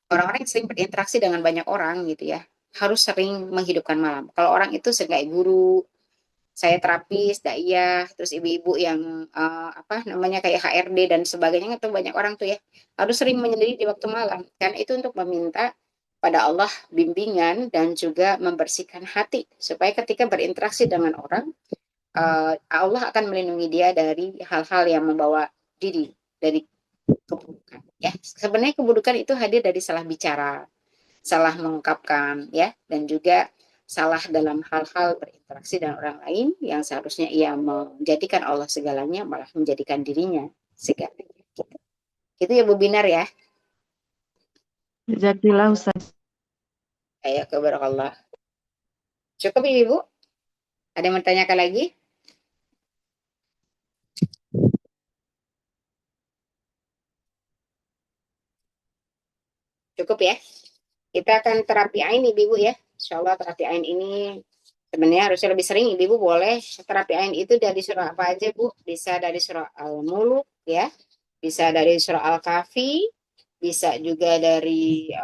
orang-orang yang sering berinteraksi dengan banyak orang gitu ya, harus sering menghidupkan malam. Kalau orang itu sebagai guru, saya terapis, daiyah, terus ibu-ibu yang apa namanya kayak HRD dan sebagainya, itu banyak orang tuh ya, harus sering menyendiri di waktu malam. Karena itu untuk meminta pada Allah bimbingan dan juga membersihkan hati supaya ketika berinteraksi dengan orang, Allah akan melindungi dia dari hal-hal yang membawa diri dari keburukan. Ya, sebenarnya keburukan itu hadir dari salah bicara, salah mengungkapkan, ya, dan juga salah dalam hal-hal berinteraksi dengan orang lain yang seharusnya ia menjadikan Allah segalanya, malah menjadikan dirinya segalanya. Gitu. Itu ya Bu Binar ya. Jazakallah Ustaz. Ayo ke barakallah. Cukup Ibu? Ada yang mau tanyakan lagi? Cukup ya. Kita akan terapi ain Ibu ya. Insya Allah terapi ain ini sebenarnya harusnya lebih sering. Ibu boleh terapi ain itu dari surah apa aja Bu? Bisa dari surah Al-Muluk ya. Bisa dari surah Al-Kahfi, bisa juga dari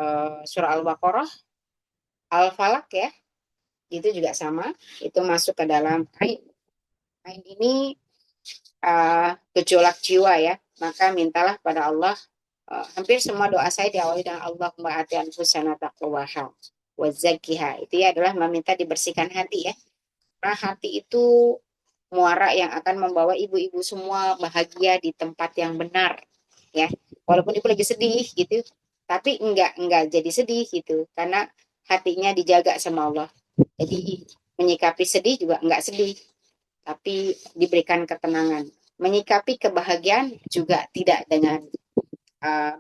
surah Al-Baqarah, Al-Falaq ya, itu juga sama. Itu masuk ke dalam ain. Ain ini gejolak jiwa ya. Maka mintalah pada Allah. Hampir semua doa saya diawali dengan Allahumma ati anfusana taqwaha wa zakkiha. Itu ya adalah meminta dibersihkan hati ya. Karena hati itu muara yang akan membawa ibu-ibu semua bahagia di tempat yang benar ya. Walaupun ibu lagi sedih gitu, tapi enggak jadi sedih gitu karena hatinya dijaga sama Allah. Jadi menyikapi sedih juga enggak sedih, tapi diberikan ketenangan. Menyikapi kebahagiaan juga tidak dengan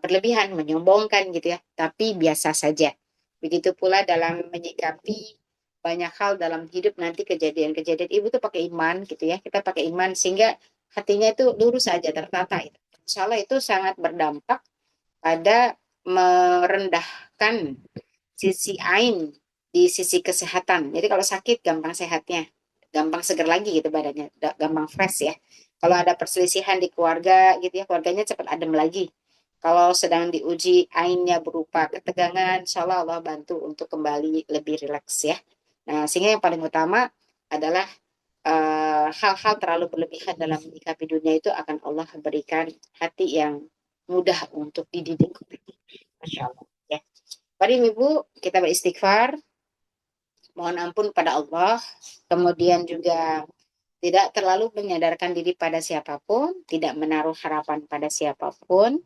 berlebihan, menyombongkan gitu ya, tapi biasa saja. Begitu pula dalam menyikapi banyak hal dalam hidup nanti kejadian-kejadian. Ibu tuh pakai iman gitu ya, kita pakai iman sehingga hatinya itu lurus saja, tertata. Insya Allah itu sangat berdampak pada merendahkan sisi ain di sisi kesehatan. Jadi kalau sakit gampang sehatnya, gampang seger lagi gitu badannya, gampang fresh ya. Kalau ada perselisihan di keluarga gitu ya, keluarganya cepat adem lagi. Kalau sedang diuji ainnya berupa ketegangan, insya Allah Allah bantu untuk kembali lebih rileks ya. Nah, sehingga yang paling utama adalah hal-hal terlalu berlebihan dalam menyikapi dunia itu akan Allah berikan hati yang mudah untuk dididik. Masya Allah ya. Mari Ibu kita beristighfar, mohon ampun pada Allah, kemudian juga tidak terlalu menyadarkan diri pada siapapun, tidak menaruh harapan pada siapapun,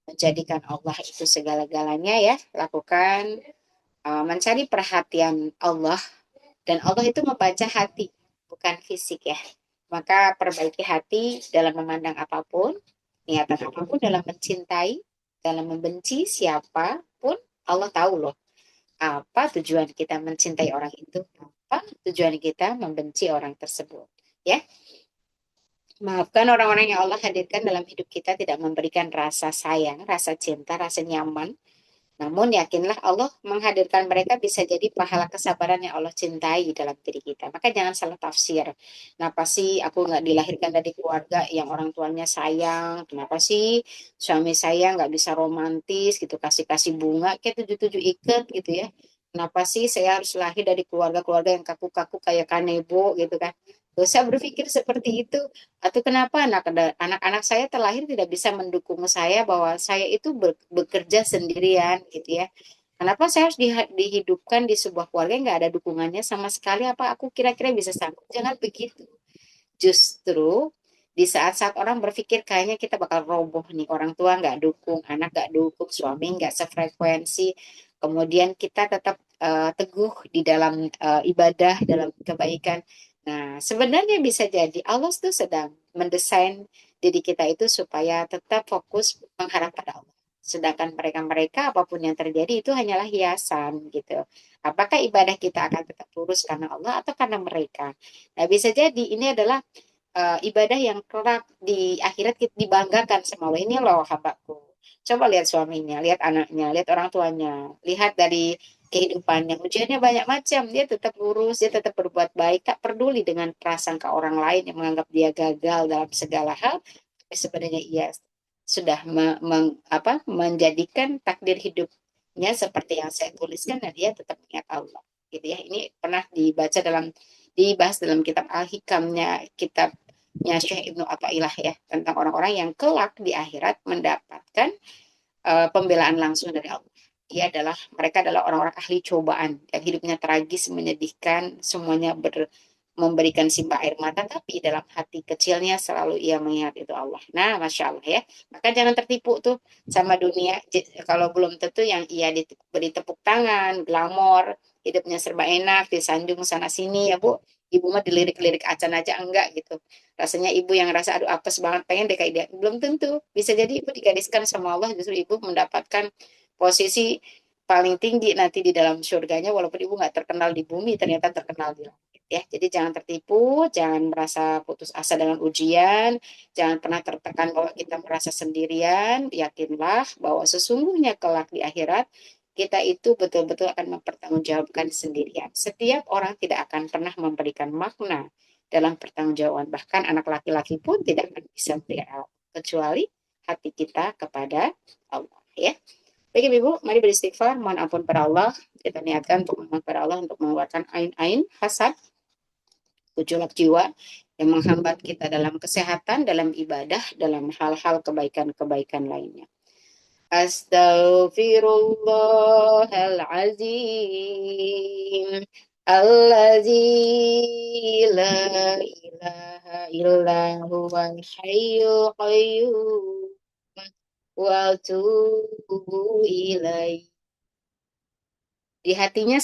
menjadikan Allah itu segala-galanya ya, lakukan mencari perhatian Allah, dan Allah itu membaca hati, bukan fisik ya. Maka perbaiki hati dalam memandang apapun, niatan apapun dalam mencintai, dalam membenci siapapun, Allah tahu loh apa tujuan kita mencintai orang itu, apa tujuan kita membenci orang tersebut ya. Maafkan orang-orang yang Allah hadirkan dalam hidup kita tidak memberikan rasa sayang, rasa cinta, rasa nyaman. Namun yakinlah Allah menghadirkan mereka bisa jadi pahala kesabaran yang Allah cintai dalam diri kita. Maka jangan salah tafsir. Kenapa sih aku nggak dilahirkan dari keluarga yang orang tuanya sayang? Kenapa sih suami saya nggak bisa romantis gitu, kasih-kasih bunga kayak 77 ikat gitu ya? Kenapa sih saya harus lahir dari keluarga-keluarga yang kaku-kaku kayak kanebo gitu kan? Gak usah berpikir seperti itu. Atau kenapa anak-anak saya terlahir tidak bisa mendukung saya bahwa saya itu bekerja sendirian gitu ya. Kenapa saya harus dihidupkan di sebuah keluarga yang nggak ada dukungannya sama sekali? Apa aku kira-kira bisa sanggup? Jangan begitu. Justru di saat-saat orang berpikir kayaknya kita bakal roboh nih, orang tua nggak dukung, anak nggak dukung, suami nggak sefrekuensi, kemudian kita tetap teguh di dalam ibadah, dalam kebaikan. Nah, sebenarnya bisa jadi Allah itu sedang mendesain diri kita itu supaya tetap fokus mengharap pada Allah. Sedangkan mereka-mereka apapun yang terjadi itu hanyalah hiasan gitu. Apakah ibadah kita akan tetap lurus karena Allah atau karena mereka? Nah, bisa jadi ini adalah ibadah yang kelak di akhirat kita dibanggakan sama Allah. Ini loh hambaku. Coba lihat suaminya, lihat anaknya, lihat orang tuanya, lihat dari kehidupannya. Ujiannya banyak macam, dia tetap lurus, dia tetap berbuat baik, tak peduli dengan prasangka orang lain yang menganggap dia gagal dalam segala hal. Tapi sebenarnya ia sudah menjadikan takdir hidupnya seperti yang saya tuliskan, dan dia tetap ingat Allah. Gitu ya. Ini pernah dibahas dalam kitab Al-Hikamnya, kitabnya Syekh Ibnu Athaillah ya, tentang orang-orang yang kelak di akhirat mendapatkan pembelaan langsung dari Allah. Mereka adalah orang-orang ahli cobaan yang hidupnya tragis, menyedihkan, semuanya memberikan simpah air mata, tapi dalam hati kecilnya selalu ia mengingat itu Allah. Nah, Masya Allah ya. Maka jangan tertipu tuh sama dunia. Kalau belum tentu yang ia diberi tepuk tangan, glamor, hidupnya serba enak, disanjung sana sini ya Bu. Ibu mah dilirik-lirik acan aja enggak gitu. Rasanya ibu yang rasa aduh apes banget pengen deh kayak dia. Belum tentu. Bisa jadi ibu digariskan sama Allah, justru ibu mendapatkan posisi paling tinggi nanti di dalam surganya, walaupun ibu nggak terkenal di bumi, ternyata terkenal di langit ya. Jadi jangan tertipu, jangan merasa putus asa dengan ujian, jangan pernah tertekan bahwa kita merasa sendirian. Yakinlah bahwa sesungguhnya kelak di akhirat kita itu betul-betul akan mempertanggungjawabkan sendirian. Setiap orang tidak akan pernah memberikan makna dalam pertanggungjawaban. Bahkan anak laki-laki pun tidak akan bisa memberikan, kecuali hati kita kepada Allah, ya. Baik Ibu, mari beristighfar, mohon ampun pada Allah. Kita niatkan untuk mohon pada Allah untuk mengeluarkan ain-ain hasad, gejolak jiwa yang menghambat kita dalam kesehatan, dalam ibadah, dalam hal-hal kebaikan-kebaikan lainnya. Astaghfirullahalazim allazi la ilaha illa huwal hayyul qayyum wa atubu ilaihi. Di hatinya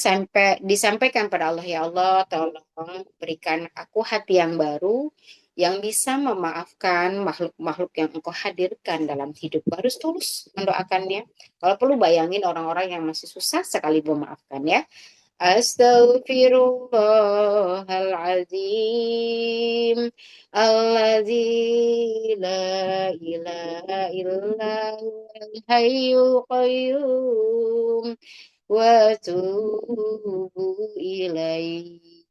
disampaikan pada Allah, ya Allah, tolong berikan aku hati yang baru yang bisa memaafkan makhluk-makhluk yang Engkau hadirkan dalam hidup. Harus tulus mendoakannya. Kalau perlu bayangin orang-orang yang masih susah sekali memaafkan, ya. Astaghfirullahalazim allazi la ilaha illa huwal hayyul qayyum wa atubu ilaihi.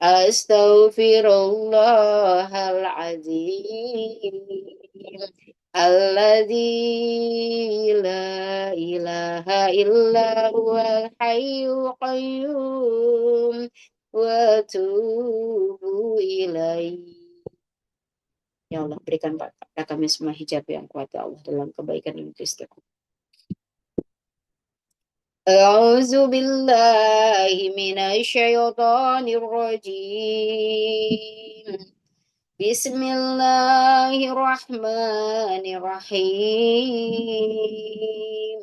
Astaghfirullahalazim alladzi la ilaha illa huwal hayyul qayyum wa atubu ilaihi. Ya Allah, berikan pada kami semua hijab yang kuat, ya Allah, dalam kebaikan dan keistiqomah. A'udzu billahi minasy syaithanir rajim. Bismillahirrahmanirrahim.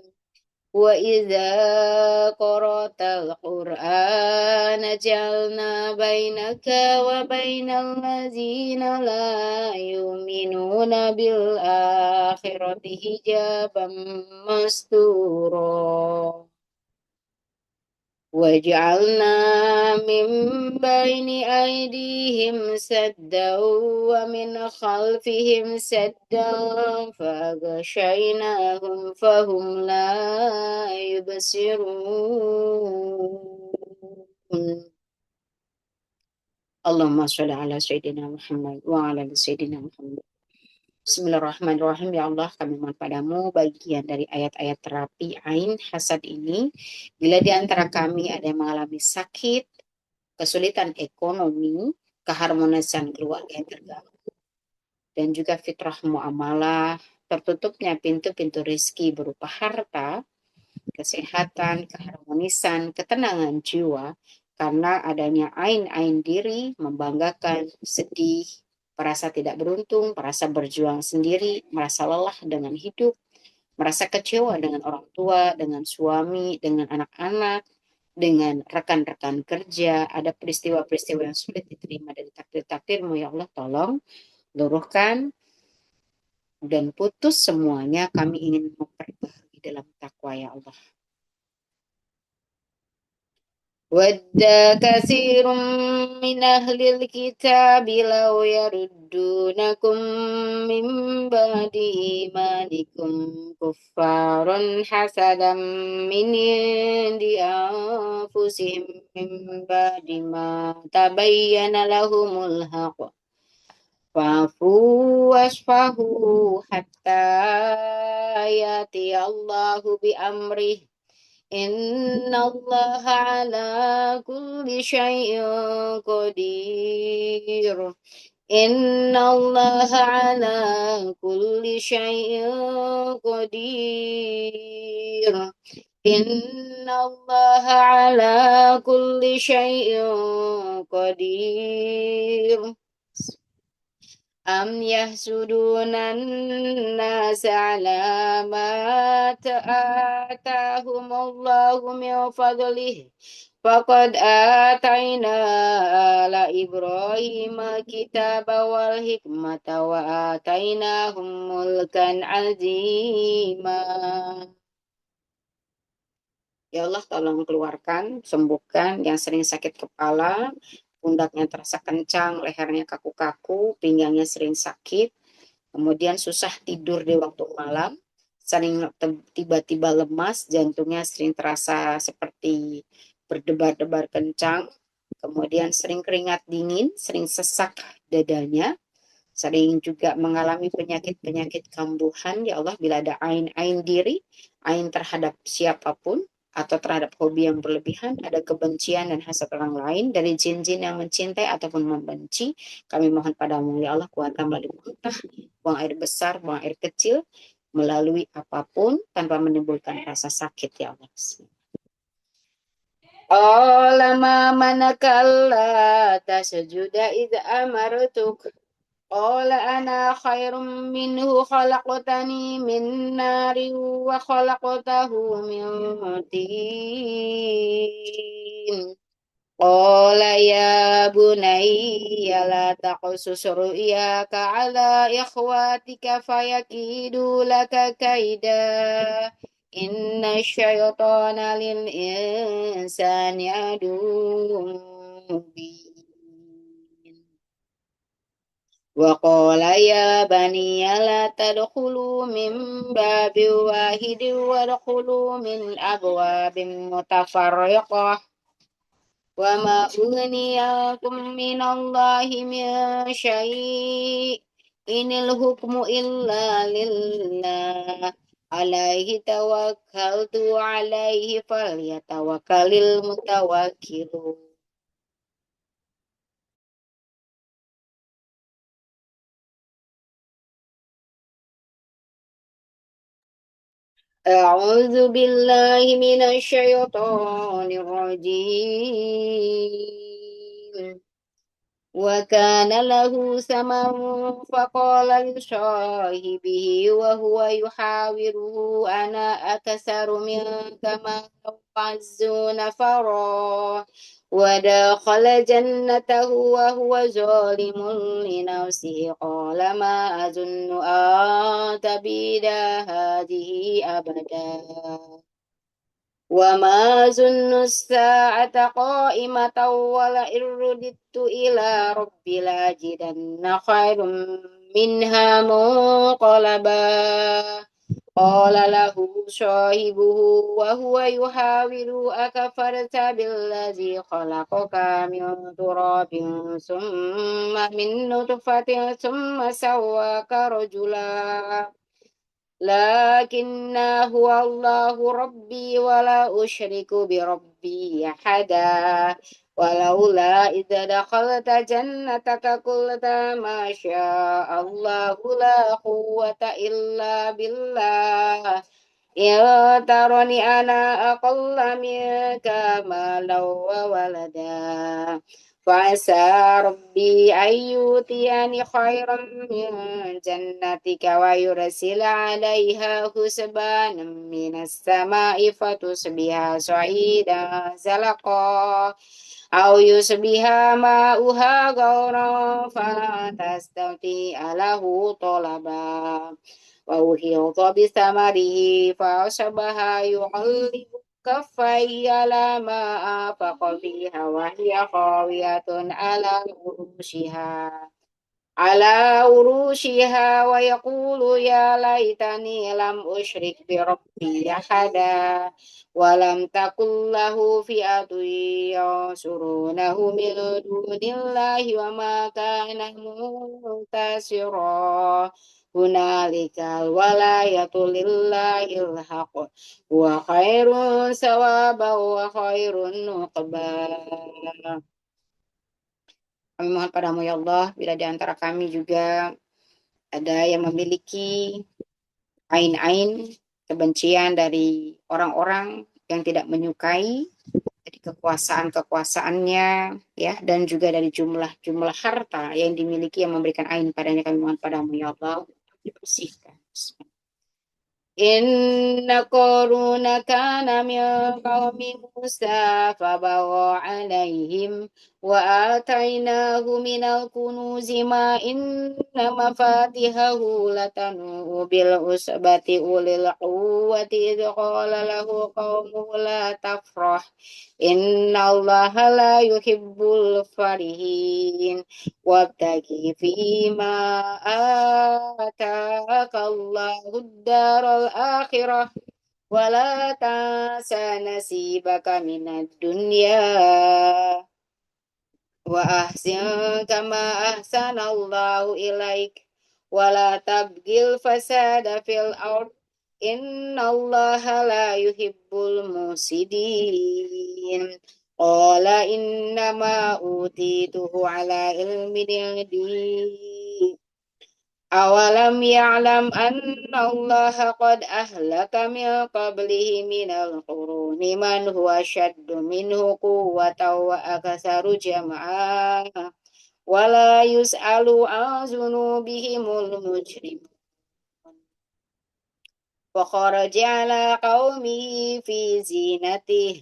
Wa idza qara'tal Qur'ana ja'alna bainaka wa bainal ladzina la yu'minuna bil akhirati hijaban mastura. وَجَعَلْنَا مِنْ بَيْنِ أَيْدِيهِمْ سَدًّا وَمِنْ خَلْفِهِمْ سَدًّا فَأَغْشَيْنَاهُمْ فَهُمْ لَا يُبْصِرُونَ. Allahumma sholli ala sayyidina Muhammad wa ala sayyidina Muhammad. Bismillahirrahmanirrahim. Ya Allah, kami mohon padamu bagian dari ayat-ayat terapi ain hasad ini. Bila di antara kami ada yang mengalami sakit, kesulitan ekonomi, keharmonisan keluarga yang terganggu, dan juga fitrah muamalah, tertutupnya pintu-pintu rezeki berupa harta, kesehatan, keharmonisan, ketenangan jiwa, karena adanya ain-ain diri, membanggakan, sedih, merasa tidak beruntung, merasa berjuang sendiri, merasa lelah dengan hidup, merasa kecewa dengan orang tua, dengan suami, dengan anak-anak, dengan rekan-rekan kerja. Ada peristiwa-peristiwa yang sulit diterima dari takdir-takdir-Mu, ya Allah, tolong luruhkan dan putus semuanya. Kami ingin memperbaharui dalam takwa, ya Allah. Wadda katsirun min ahlil kitab law yaruddunakum min ba'di imanikum kuffaran hasadan min indi anfusihim min ba'di ma tabayyana lahumul haqq fa'fu wasfahu hatta yati Allahu bi amrih. Innallaha ala kulli syai'in qadir. Innallaha ala kulli syai'in qadir. Innallaha ala kulli syai'in qadir. Am yahsudunan nasa ala ma atahumullahu min fadlih faqad atayna ala Ibrahim kitaba wal hikmata wa atainahum mulkan azima. Ya Allah, tolong keluarkan, sembuhkan yang sering sakit kepala, pundaknya terasa kencang, lehernya kaku-kaku, pinggangnya sering sakit, kemudian susah tidur di waktu malam, sering tiba-tiba lemas, jantungnya sering terasa seperti berdebar-debar kencang, kemudian sering keringat dingin, sering sesak dadanya, sering juga mengalami penyakit-penyakit kambuhan. Ya Allah, bila ada ain diri, ain terhadap siapapun, atau terhadap hobi yang berlebihan, ada kebencian dan hasad orang lain dari jin-jin yang mencintai ataupun membenci, kami mohon padamu ya Allah, kuatkan melalui muntah, buang air besar, buang air kecil, melalui apapun tanpa menimbulkan rasa sakit ya Allah. Lama manakala tasjuda idza amartuk. Qala ana khairum minhu khalaqtani min nari wa khalaqtahu min tin. Qala ya bunayya la taqsus ru'yaka ala ikhwatika fayakidu laka kaida. Inna syaitana lil insani aduwwun mubin. Wa qala ya bani la tadkhulu min babin wahidin wa dkhulu min abwabin mutafarriqah. Wa ma ughniyakum minallahi min syai'. Inil hukmu illa lillah. Alaihi tawakkaltu alaihi falyatawakkalil mutawakkilun. أعوذ بالله من الشيطان الرجيم. وكان له ثمر فقال لصاحبه وهو يحاوره أنا أكثر منك مالا وأعز نفرا ودخل جنته وهو ظالم لنفسه قال ما أظن أن تبيد هذه أبدا وما أظن الساعة قائمة ولئن رددت إلى ربي لأجدن خيرا منها منقلبا قال له صاحبه وهو يحاور أكفرت بالذي خلقك من تراب ثم من نطفة ثم سواك رجلا لكن هو الله ربي ولا أشرك بربي أحدا ولولا إذا دخلت جنتك قلت ما شاء الله لا قوة إلا بالله إن ترني أنا أقل منك مالا وولدا فعسى ربي أن يؤتيني خيرا من جنتك ويرسل عليها حسبانا من السماء فتصبح صعيدا زلقا أو يصبح ماؤها غورا فلا تستطيع له طلبا وأحيط بثمره فأصبح يقلب كفي على ما أنفق فيها وهي خاوية على عروشها ويقول يا ليتني لم أشرك بربي أحدا ولم تكن له فئة ينصرونه من دون الله وما كان منتصرا هنالك الولاية لله الحق وخير ثوابا وخير عقبا. Kami mohon padamu ya Allah, bila di antara kami juga ada yang memiliki ain-ain kebencian dari orang-orang yang tidak menyukai, dari kekuasaan-kekuasaannya, ya, dan juga dari jumlah harta yang dimiliki yang memberikan ain padanya, kami mohon padamu ya Allah, dibersihkan. Inna Qaruna kana min qaumi Musa fabawa alaihim wa atainahu minal kunuzi ma inna mafatihahu latanu bil usbati ulil quwwati idh qala lahu qawmuhu la tafrah inna allaha la yuhibbul farihin wabtagi fima ataka Allahu daral akhirah wala tansa nasibaka minad dunya wa ahsin kama ahsanallahu ilaik wa la tabghil fasada fil ard innallaha la yuhibbul musidin. Qala innama utituhu ala ilmin indi. Awalam ya'lam anna Allah qad ahlaka min qablihi minal quruni man huwa shaddu minhu quwwatan wa aksaru jam'a wa la yus'alu an dzunubihimul mujrimun. وخرج على قومه في زينته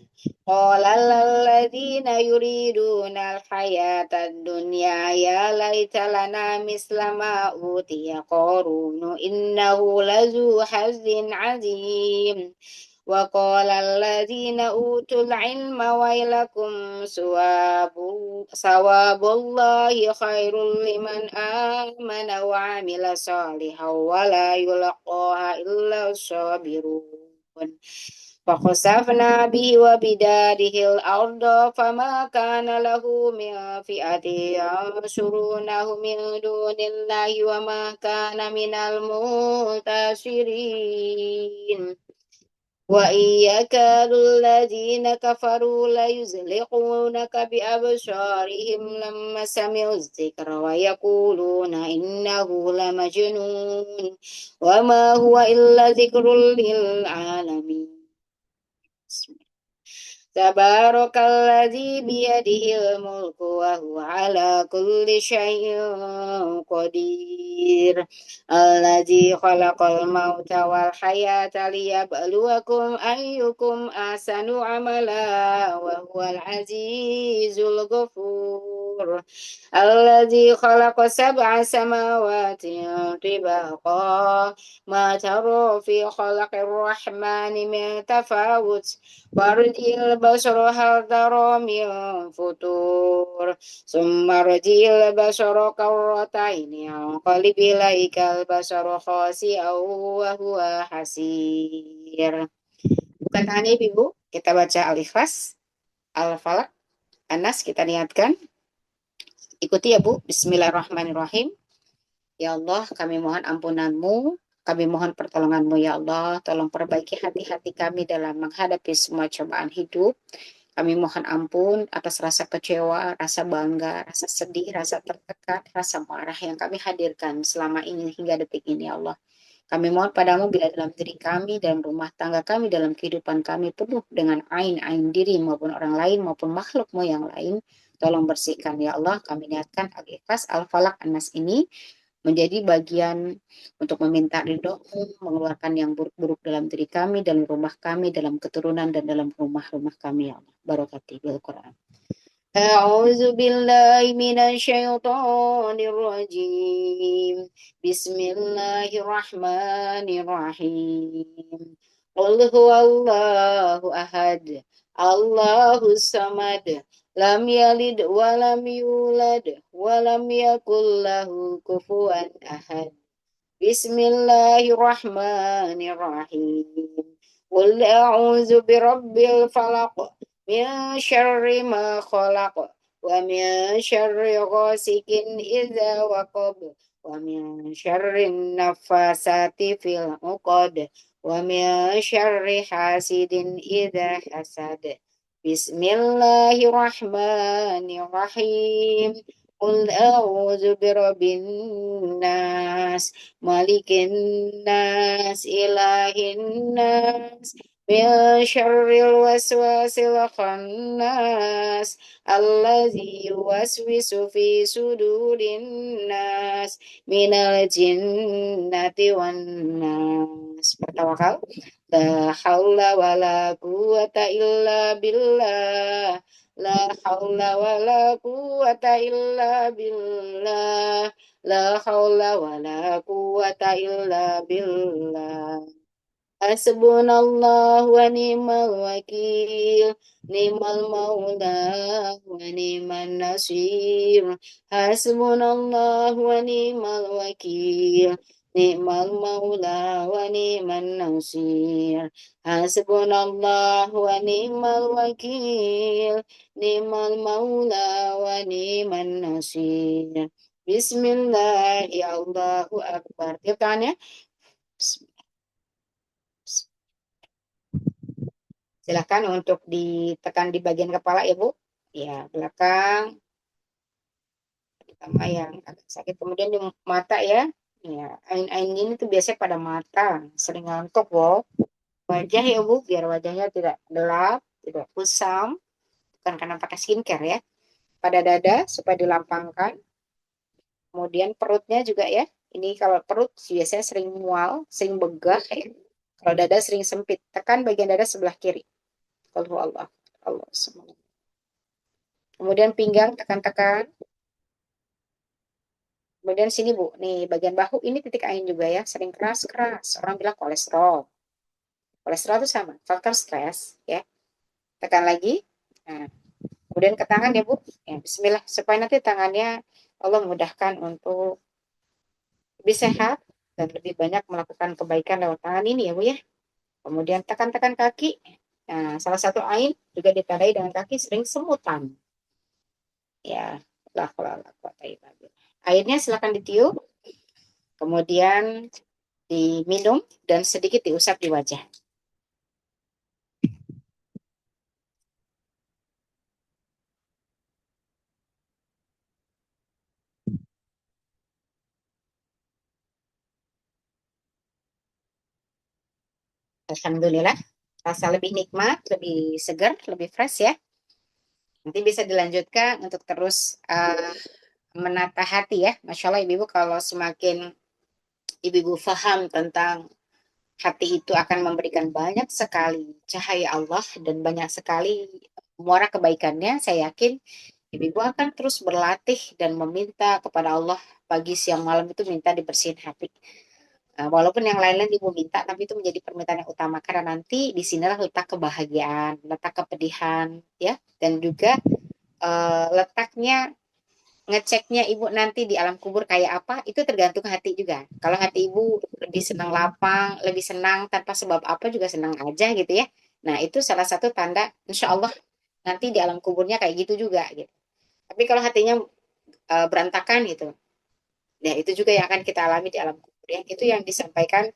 قال الذين يريدون الحياة الدنيا يا ليت لنا مثل ما أوتي قارون إنه لذو حظ عظيم وقال الذين أوتوا العلم ويلكم ثواب الله خير لمن آمن وعمل صالحا ولا يلقاها إلا الصابرون. فخسفنا به وبداره الأرض فما كان له من فئة ينصرونه من دون الله وما كان من المنتصرين. وإن يكاد الذين كفروا ليزلقونك بأبصارهم لما سمعوا الذكر ويقولون إنه لمجنون وما هو إلا ذكر للعالمين. تبارك الذي بيده الملك وهو على كل شيء قدير الذي خلق الموت والحياة ليبلوكم أيكم أحسن عملا وهو العزيز الغفور الذي خلق 7 سماوات طباقا ما ترى في خلق الرحمن من تفاوت وارجع البصر هل ترى من فطور ثم ارجع البصر كرتين ينقلب إليك البصر خاسئا وهو حسير. Bukan hanya Ibu, kita baca Al-Ikhlas, Al-Falaq, An-Nas, kita niatkan. Ikuti ya Bu, Bismillahirrahmanirrahim. Ya Allah, kami mohon ampunan-Mu, kami mohon pertolongan-Mu ya Allah. Tolong perbaiki hati-hati kami dalam menghadapi semua cobaan hidup. Kami mohon ampun atas rasa kecewa, rasa bangga, rasa sedih, rasa tertekan, rasa marah yang kami hadirkan selama ini hingga detik ini ya Allah. Kami mohon padamu bila dalam diri kami, dalam rumah tangga kami, dalam kehidupan kami penuh dengan ain-ain diri maupun orang lain maupun makhlukmu yang lain. Tolong bersihkan ya Allah. Kami niatkan Al-Ikhlas, Al-Falaq, An-Nas ini menjadi bagian untuk meminta ridho-Mu, mengeluarkan yang buruk-buruk dalam diri kami, dalam rumah kami, dalam keturunan dan dalam rumah-rumah kami ya Allah. Barakati bil Quran. A'udzu billahi minasyaitonir rajim. Bismillahirrahmanirrahim. Qul huwallahu ahad. Allahus samad. Lam yalid wa lam yulad wa lam yakul lahu kufuwan ahad. Bismillahirrahmanirrahim. Qul a'udzu birabbil falaq. Min syarri ma khalaq wa min syarri ghasikin idza waqab wa min syarri nafasati fil 'uqad wa min syarri hasidin idza hasad. Bismillahirrahmanirrahim. Qul a'udzu birabbin nas malikin nas ilahin nas min syarril waswasil khannas allazi yuwaswisu fi sudurin nas minal jinnati wan nas. Bertawakal. La haula wala quwata illa billah. La haula wala quwata illa billah. La haula wala quwata illa billah. Hasbunallah wa ni'mal wakil, ni'mal maula wa ni'man nasir. Hasbunallah wa ni'mal wakil, ni'mal maula wa ni'man nasir. Hasbunallah wa ni'mal wakil, ni'mal maula wa ni'man nasir. Bismillah, ya Allahu Akbar. Tiup tangannya. Silakan untuk ditekan di bagian kepala ya Bu. Ya, belakang. Terutama yang agak sakit. Kemudian di mata ya. Ya, ain-ain ini tuh biasanya pada mata. Sering ngantuk, Bu. Wajah ya Bu, biar wajahnya tidak gelap, tidak kusam. Bukan karena pakai skincare ya. Pada dada supaya dilapangkan. Kemudian perutnya juga ya. Ini kalau perut biasanya sering mual, sering begah ya. Kalau dada sering sempit, tekan bagian dada sebelah kiri. Kalau Allah, Allah semua. Kemudian pinggang tekan-tekan. Kemudian sini Bu, nih bagian bahu ini titik ain juga ya, sering keras-keras. Orang bilang kolesterol. Kolesterol itu sama, faktor stres ya. Tekan lagi. Nah, kemudian ke tangan ya Bu. Ya, Bismillah supaya nanti tangannya Allah mudahkan untuk lebih sehat dan lebih banyak melakukan kebaikan lewat tangan ini ya Bu ya. Kemudian tekan-tekan kaki. Nah, salah satu ain juga ditandai dengan kaki sering semutan. Ya, lah airnya silakan ditiup, kemudian diminum dan sedikit diusap di wajah. Alhamdulillah, rasa lebih nikmat, lebih segar, lebih fresh ya. Nanti bisa dilanjutkan untuk terus menata hati ya. Masya Allah ibu-ibu kalau semakin ibu-ibu paham tentang hati itu akan memberikan banyak sekali cahaya Allah dan banyak sekali muara kebaikannya. Saya yakin ibu-ibu akan terus berlatih dan meminta kepada Allah pagi, siang, malam itu minta dibersihin hati. Walaupun yang lain-lain ibu minta, tapi itu menjadi permintaan yang utama karena nanti di sinilah letak kebahagiaan, letak kepedihan, ya, dan juga letaknya ngeceknya ibu nanti di alam kubur kayak apa itu tergantung hati juga. Kalau hati ibu lebih senang lapang, lebih senang tanpa sebab apa juga senang aja gitu ya. Nah itu salah satu tanda insya Allah nanti di alam kuburnya kayak gitu juga gitu. Tapi kalau hatinya berantakan gitu, ya itu juga yang akan kita alami di alam kubur ya. Itu yang disampaikan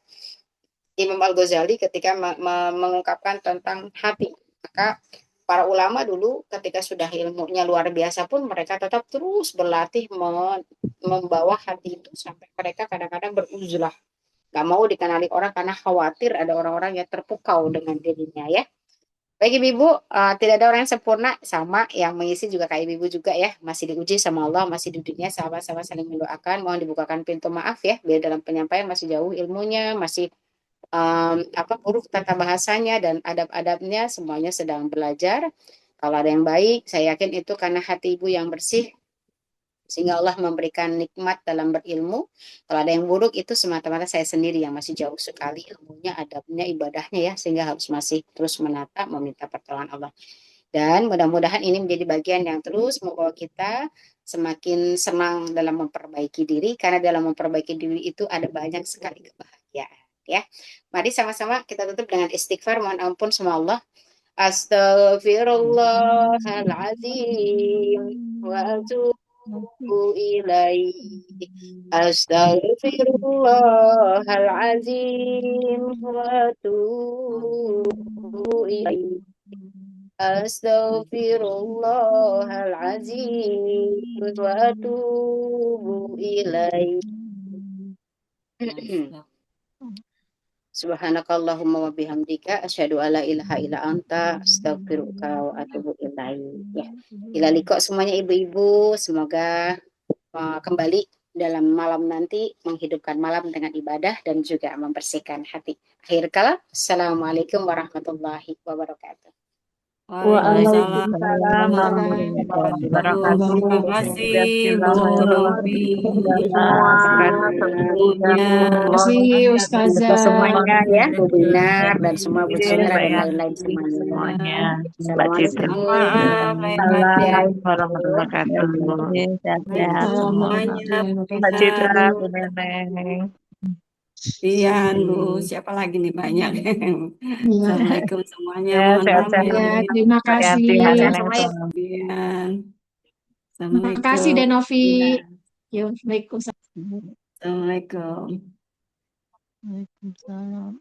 Imam Al-Ghazali ketika mengungkapkan tentang hati. Maka para ulama dulu ketika sudah ilmunya luar biasa pun mereka tetap terus berlatih membawa hati itu sampai mereka kadang-kadang beruzlah. Gak mau dikenali orang karena khawatir ada orang-orang yang terpukau dengan dirinya ya. Baik ibu-ibu, tidak ada orang yang sempurna sama yang mengisi juga kayak ibu-ibu juga ya. Masih diuji sama Allah, masih di dunia sahabat-sahabat saling mendoakan. Mohon dibukakan pintu maaf ya, biar dalam penyampaian masih jauh ilmunya, masih huruf tata bahasanya dan adab-adabnya semuanya sedang belajar. Kalau ada yang baik, saya yakin itu karena hati ibu yang bersih sehingga Allah memberikan nikmat dalam berilmu. Kalau ada yang buruk itu semata-mata saya sendiri yang masih jauh sekali ilmunya, adabnya, ibadahnya ya sehingga harus masih terus menata meminta pertolongan Allah. Dan mudah-mudahan ini menjadi bagian yang terus membawa kita semakin senang dalam memperbaiki diri karena dalam memperbaiki diri itu ada banyak sekali kebahagiaan ya. Mari sama-sama kita tutup dengan istighfar mohon ampun sama Allah. Astaghfirullahaladzim wa atubu ilaih. Astaghfirullahaladzim wa atubu ilaih. Astaghfirullahaladzim wa atubu ilaih. Subhanakallahumma wa bihamdika asyhadu alla ilaha illa anta astaghfiruka wa atubu ilaih. Ya. Ila liqa semuanya ibu-ibu, semoga kembali dalam malam nanti menghidupkan malam dengan ibadah dan juga membersihkan hati. Akhir kala, assalamualaikum warahmatullahi wabarakatuh. Waalaikumsalam Waalaikumsalam warahmatullahi warahmatullahi wabarakatuh. wabarakatuh. Terima kasih Bu Bismillahirrahmanirrahim. Robi. Semua Waktunya. Terima kasih Ustazah semuanya ya, Bu Binar dan semua Bu Citra Mbak dan ya, lain-lain semuanya. semuanya, Mbak Citra. Maaf, lain batin. Assalamualaikum warahmatullahi wabarakatuh. Sehat-sehat semuanya. Mbak Citra, Binar. Bu Neneng. Pian, Bu. Siapa lagi nih banyak? Assalamualaikum semuanya. Ya, Mohon sehat-sehat. pamit. Terima Hati-hati, kasih. Mbak Sehat Neneng semuanya. semua. Pian. Makasih deh Novi. Iya. Yuk, Waalaikumsalam. Assalamualaikum. Waalaikumsalam.